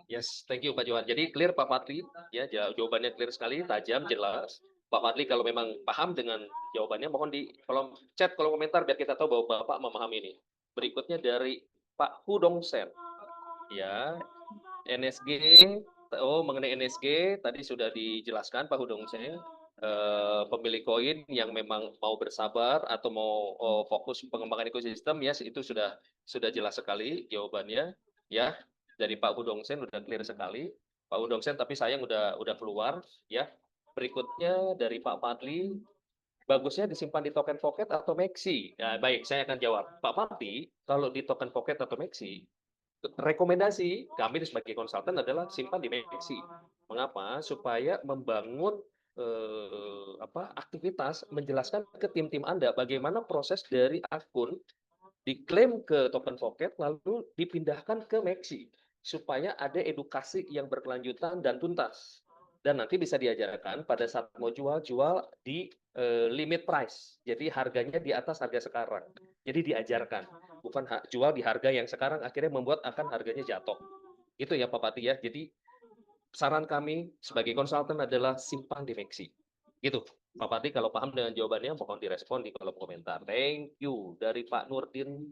C: Yes, thank you Pak Johan. Jadi clear Pak Fadli, ya jawabannya clear sekali, tajam, jelas. Pak Fadli kalau memang paham dengan jawabannya, mohon di kolom chat, kolom komentar biar kita tahu bahwa Bapak memahami ini. Berikutnya dari Pak Hudongsen. Ya, NSG, mengenai NSG tadi sudah dijelaskan Pak Hudongsen, pemilik koin yang memang mau bersabar atau mau fokus pengembangan ekosistem, ya itu sudah jelas sekali jawabannya, ya dari Pak Hudongsen udah clear sekali. Pak Hudongsen tapi sayang udah keluar, ya. Berikutnya dari Pak Fadli, bagusnya disimpan di token pocket atau Maxi? Ya, baik, saya akan jawab. Pak Fadli, kalau di token pocket atau Maxi, rekomendasi kami sebagai konsultan adalah simpan di Maxi. Mengapa? Supaya membangun aktivitas, menjelaskan ke tim-tim Anda bagaimana proses dari akun diklaim ke token pocket lalu dipindahkan ke Maxi supaya ada edukasi yang berkelanjutan dan tuntas. Dan nanti bisa diajarkan pada saat mau jual di limit price. Jadi harganya di atas harga sekarang. Jadi diajarkan, bukan jual di harga yang sekarang akhirnya membuat akan harganya jatuh. Itu ya Pak Pati ya. Jadi saran kami sebagai konsultan adalah simpan di Maxi. Gitu. Pak Pati kalau paham dengan jawabannya mohon direspon di kolom komentar. Thank you dari Pak Nurdin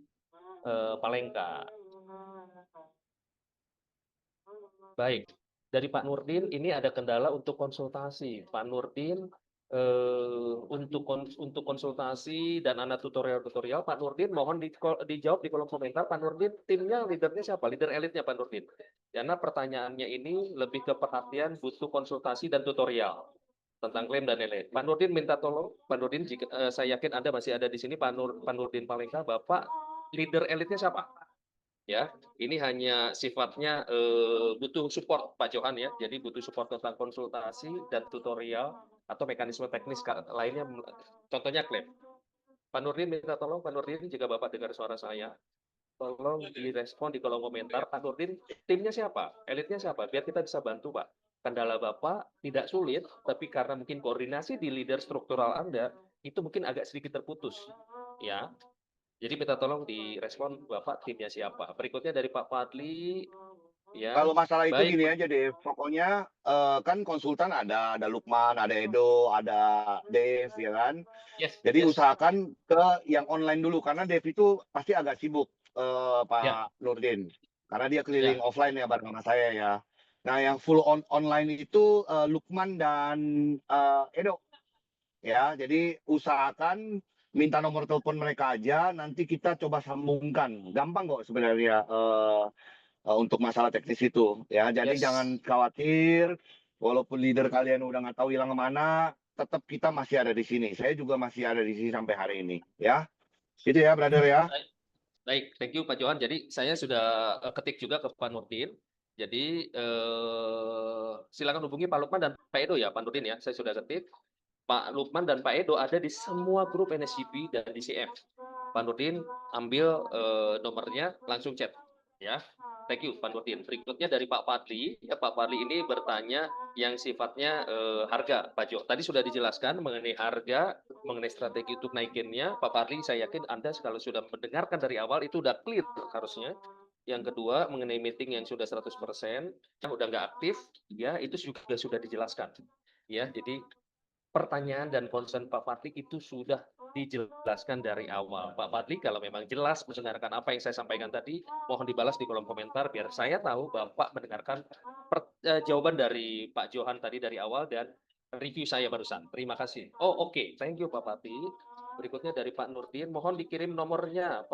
C: Palengka. Baik, dari Pak Nurdin ini ada kendala untuk konsultasi. Pak Nurdin untuk konsultasi dan anak tutorial Pak Nurdin mohon dijawab di kolom komentar. Pak Nurdin timnya leadernya siapa? Leader elitnya Pak Nurdin. Karena pertanyaannya ini lebih ke perhatian butuh konsultasi dan tutorial tentang klaim dan lain-lain. Pak Nurdin minta tolong, Pak Nurdin jika saya yakin Anda masih ada di sini, Pak Nurdin Palengka, Bapak leader elitnya siapa? Ya, ini hanya sifatnya butuh support Pak Johan ya. Jadi butuh support tentang konsultasi dan tutorial atau mekanisme teknis lainnya. Contohnya klaim. Pak Nurdin minta tolong, Pak Nurdin jika Bapak dengar suara saya, tolong direspon di kolom komentar. Pak Nurdin, timnya siapa? Elitnya siapa? Biar kita bisa bantu Pak. Kendala Bapak tidak sulit, tapi karena mungkin koordinasi di leader struktural Anda itu mungkin agak sedikit terputus. Ya, jadi minta tolong direspon Bapak timnya siapa. Berikutnya dari Pak Fadli. Ya,
B: Kalau masalah itu
C: baik.
B: gini aja deh, pokoknya kan konsultan ada Lukman, ada Edo, ada Dev, ya kan.
C: Yes,
B: Jadi
C: yes.
B: usahakan ke yang online dulu karena Dev itu pasti agak sibuk, Pak
C: Ya.
B: Nurdin, karena dia keliling
C: Ya.
B: offline ya bareng sama saya ya. Nah yang full online itu Lukman dan Edo, ya. Jadi usahakan minta nomor telepon mereka aja, nanti kita coba sambungkan. Gampang kok sebenarnya untuk masalah teknis itu, ya. Jadi
C: Yes.
B: jangan khawatir, walaupun leader kalian udah nggak tahu hilang kemana, tetap kita masih ada di sini. Saya juga masih ada di sini sampai hari ini, ya. Gitu ya, brother ya.
C: Baik, thank you Pak Johan. Jadi saya sudah ketik juga ke Pak Nurdin. Jadi silakan hubungi Pak Lukman dan Pak Edo ya, Pak Nurdin ya. Saya sudah ketik. Pak Lukman dan Pak Edo ada di semua grup NSGP dan DCF. Pak Nurdin ambil nomornya, langsung chat. Ya, thank you Pak Nurdin. Berikutnya dari Pak Fadli. Ya, Pak Fadli ini bertanya yang sifatnya harga, Pak Jo. Tadi sudah dijelaskan mengenai harga, mengenai strategi untuk naikinnya. Pak Fadli, saya yakin Anda kalau sudah mendengarkan dari awal itu udah clear harusnya. Yang kedua mengenai meeting yang sudah 100%, yang udah nggak aktif, ya itu juga sudah dijelaskan. Ya, jadi pertanyaan dan concern Pak Fadli itu sudah dijelaskan dari awal. Pak Fadli kalau memang jelas mendengarkan apa yang saya sampaikan tadi, mohon dibalas di kolom komentar biar saya tahu Bapak mendengarkan jawaban dari Pak Johan tadi dari awal dan review saya barusan. Terima kasih. Oh oke, thank you Pak Fadli. Berikutnya dari Pak Nurdin, mohon dikirim nomornya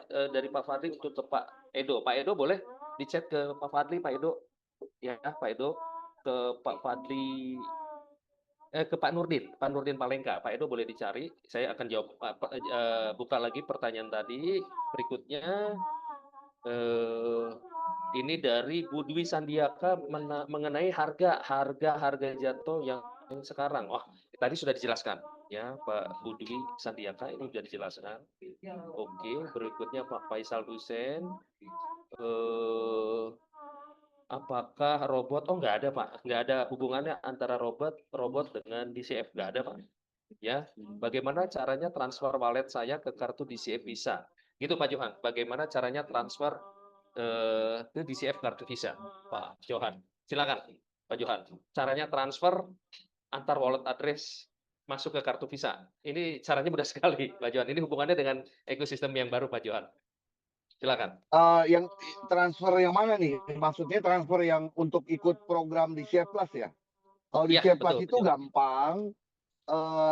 C: dari Pak Fadli untuk ke Pak Edo. Pak Edo boleh di-chat ke Pak Fadli, Pak Edo. Ya, Pak Edo ke Pak Fadli ke Pak Nurdin Palengka. Pak Edo boleh dicari. Saya akan jawab buka lagi pertanyaan tadi. Berikutnya ini dari Budwi Sandiaka mengenai harga jatuh yang sekarang. Wah, tadi sudah dijelaskan ya Pak Budwi Sandiaka ini sudah dijelaskan. Oke, berikutnya Pak Faisal Hussein. Apakah robot? Oh, nggak ada, Pak. Nggak ada hubungannya antara robot dengan DCF. Nggak ada, Pak. Ya, bagaimana caranya transfer wallet saya ke kartu DCF Visa? Gitu, Pak Johan. Bagaimana caranya transfer ke DCF kartu Visa, Pak Johan? Silakan, Pak Johan. Caranya transfer antar wallet address masuk ke kartu Visa. Ini caranya mudah sekali, Pak Johan. Ini hubungannya dengan ekosistem yang baru, Pak Johan. Silakan.
B: Yang transfer yang mana nih? Maksudnya transfer yang untuk ikut program di Share Plus ya? Kalau di
C: Iya,
B: Share Plus
C: betul, Pak
B: itu
C: Johan.
B: gampang.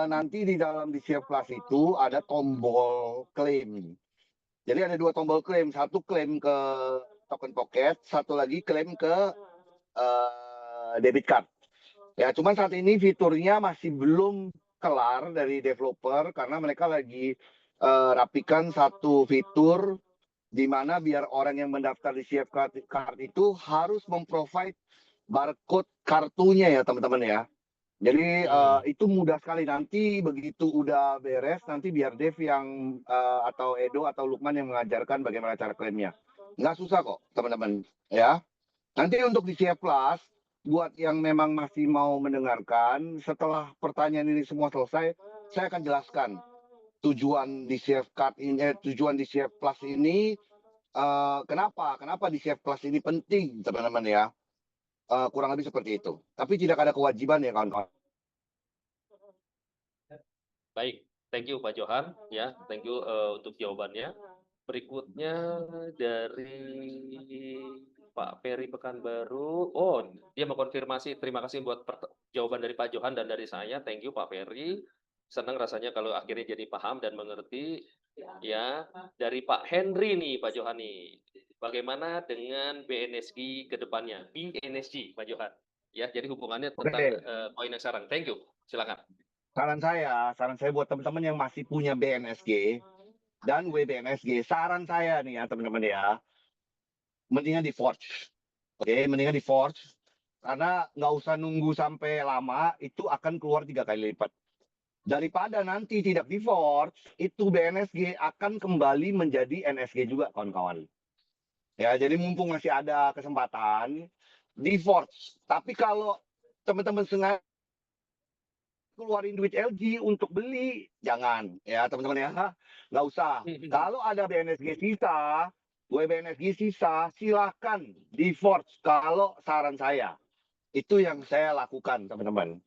B: Nanti di dalam di Share Plus itu ada tombol klaim. Jadi ada 2 tombol klaim. Satu klaim ke token pocket, satu lagi klaim ke debit card. Ya, cuman saat ini fiturnya masih belum kelar dari developer karena mereka lagi rapikan satu fitur di mana biar orang yang mendaftar di Share Card itu harus memprovide barcode kartunya ya teman-teman ya. Jadi itu mudah sekali, nanti begitu udah beres nanti biar Dev yang atau Edo atau Lukman yang mengajarkan bagaimana cara klaimnya. Nggak susah kok teman-teman ya. Nanti untuk di Share Plus buat yang memang masih mau mendengarkan, setelah pertanyaan ini semua selesai, saya akan jelaskan tujuan di Share Card ini, tujuan di Share Plus ini kenapa di Share Plus ini penting teman-teman ya. Kurang lebih seperti itu. Tapi tidak ada kewajiban ya kawan-kawan.
C: Baik, thank you Pak Johan ya, thank you untuk jawabannya. Berikutnya dari Pak Ferry Pekanbaru. Oh, dia mau konfirmasi. Terima kasih buat jawaban dari Pak Johan dan dari saya. Thank you Pak Ferry. Senang rasanya kalau akhirnya jadi paham dan mengerti. Ya, dari Pak Henry nih Pak Johan nih. Bagaimana dengan BNSG ke depannya? BNSG Pak Johan. Ya, jadi hubungannya tentang
B: Oke.
C: poin yang sekarang. Thank you. Silakan.
B: Saran saya buat teman-teman yang masih punya BNSG dan WBNSG, saran saya nih ya teman-teman ya, mendingan di forge. Oke, mendingan di forge karena nggak usah nunggu sampai lama, itu akan keluar 3 kali lipat. Daripada nanti tidak di forge, itu BNSG akan kembali menjadi NSG juga kawan-kawan. Ya, jadi mumpung masih ada kesempatan di forge. Tapi kalau teman-teman sengaja keluarin duit LG untuk beli, jangan ya teman-teman ya, nggak usah. Kalau ada BNSG sisa, WBNSG sisa, silakan di forge. Kalau saran saya, itu yang saya lakukan teman-teman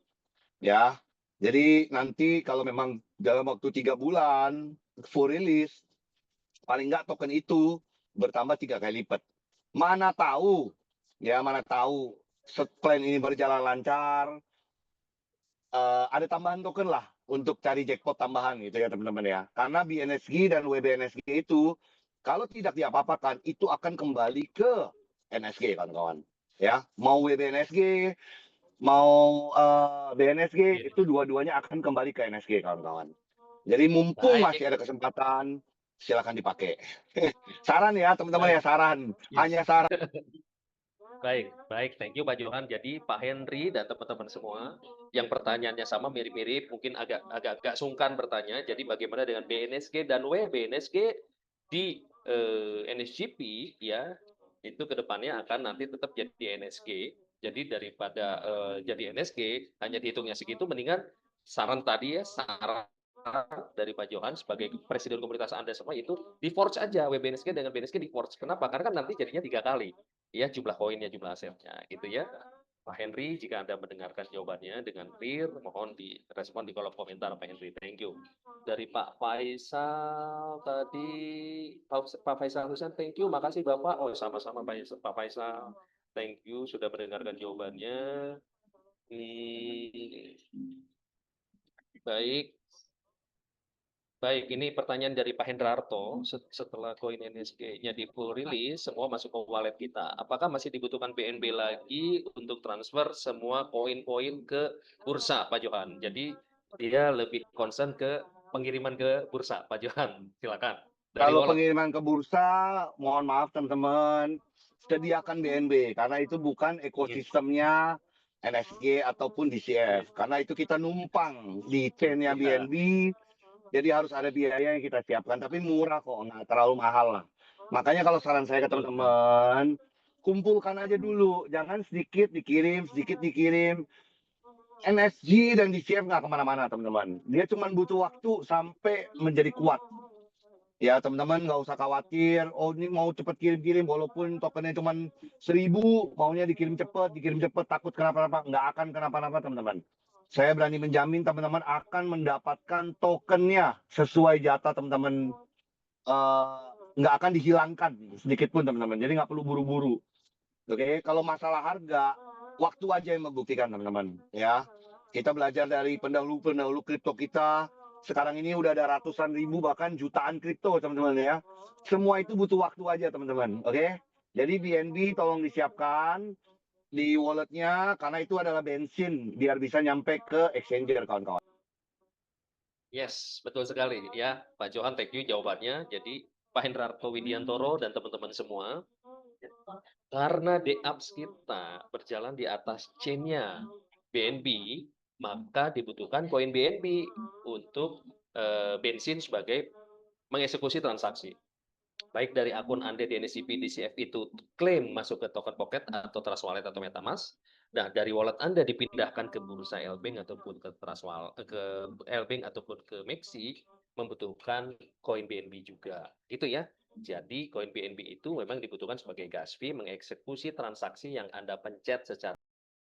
B: ya. Jadi nanti kalau memang dalam waktu 3 bulan full release, paling nggak token itu bertambah 3 kali lipat. Mana tahu plan ini berjalan lancar, ada tambahan token lah untuk cari jackpot tambahan gitu ya teman-teman ya. Karena BNSG dan WBNSG itu kalau tidak diapa-apakan itu akan kembali ke NSG kawan-kawan. Ya, mau WBNSG, mau BNSG itu dua-duanya akan kembali ke NSG kawan-kawan. Jadi mumpung
C: Baik.
B: masih ada kesempatan, silakan dipakai. Saran ya teman-teman ya, saran. Hanya saran.
C: Baik, thank you Pak Johan. Jadi Pak Henry dan teman-teman semua yang pertanyaannya sama mirip-mirip, mungkin agak sungkan bertanya. Jadi bagaimana dengan BNSG dan WBNSG di NSGP ya, itu kedepannya akan nanti tetap jadi NSG. Jadi daripada jadi NSG hanya dihitungnya segitu, mendingan saran tadi ya, saran dari Pak Johan sebagai presiden komunitas Anda semua itu di forge aja WBNSG dengan BNSG di forge. Kenapa? Karena kan nanti jadinya 3 kali. Ya, jumlah koinnya, jumlah asetnya gitu ya. Pak Henry, jika Anda mendengarkan jawabannya dengan clear, mohon direspon di kolom komentar Pak Henry. Thank you. Dari Pak Faisal tadi, Pak Faisal Husain, thank you. Makasih Bapak. Oh, sama-sama Pak Faisal. Thank you sudah mendengarkan jawabannya. Baik. Baik, ini pertanyaan dari Pak Hendrarto. Setelah koin NSG-nya di full release, semua masuk ke wallet kita. Apakah masih dibutuhkan BNB lagi untuk transfer semua koin-koin ke bursa, Pak Johan? Jadi dia lebih concern ke pengiriman ke bursa, Pak Johan. Silakan.
B: Kalau pengiriman ke bursa, mohon maaf teman-teman, sediakan BNB karena itu bukan ekosistemnya NSG ataupun DCF. Karena itu kita numpang di chain-nya BNB, jadi harus ada biaya yang kita siapkan. Tapi murah kok, nggak terlalu mahal lah. Makanya kalau saran saya ke teman-teman, kumpulkan aja dulu, jangan sedikit dikirim, sedikit dikirim. NSG dan DCF nggak kemana-mana teman-teman. Dia cuma butuh waktu sampai menjadi kuat. Ya teman-teman nggak usah khawatir, oh ini mau cepet kirim-kirim walaupun tokennya cuma 1.000, maunya dikirim cepet, takut kenapa-napa, nggak akan kenapa-napa teman-teman. saya berani menjamin teman-teman akan mendapatkan tokennya sesuai jatah teman-teman. Nggak akan dihilangkan sedikit pun teman-teman. Jadi nggak perlu buru-buru. Oke, kalau masalah harga, waktu aja yang membuktikan teman-teman. Ya, kita belajar dari pendahulu kripto kita. Sekarang ini udah ada ratusan ribu bahkan jutaan kripto teman-teman ya. Semua itu butuh waktu aja teman-teman. Oke, jadi BNB tolong disiapkan di walletnya karena itu adalah bensin biar bisa nyampe ke exchanger kawan-kawan.
C: Yes, betul sekali ya, Pak Johan. Thank you jawabannya. Jadi Pak Hendrarto Widiantoro dan teman-teman semua, karena DApps kita berjalan di atas chain-nya BNB, maka dibutuhkan koin BNB untuk bensin sebagai mengeksekusi transaksi. Baik dari akun Anda di NSCP DCF itu klaim masuk ke token pocket atau Trust Wallet atau MetaMask. Nah, dari wallet Anda dipindahkan ke bursa Lbank ataupun ke Trust Wallet, ke Lbank ataupun ke Maxi, membutuhkan koin BNB juga. Gitu ya. Jadi koin BNB itu memang dibutuhkan sebagai gas fee mengeksekusi transaksi yang Anda pencet secara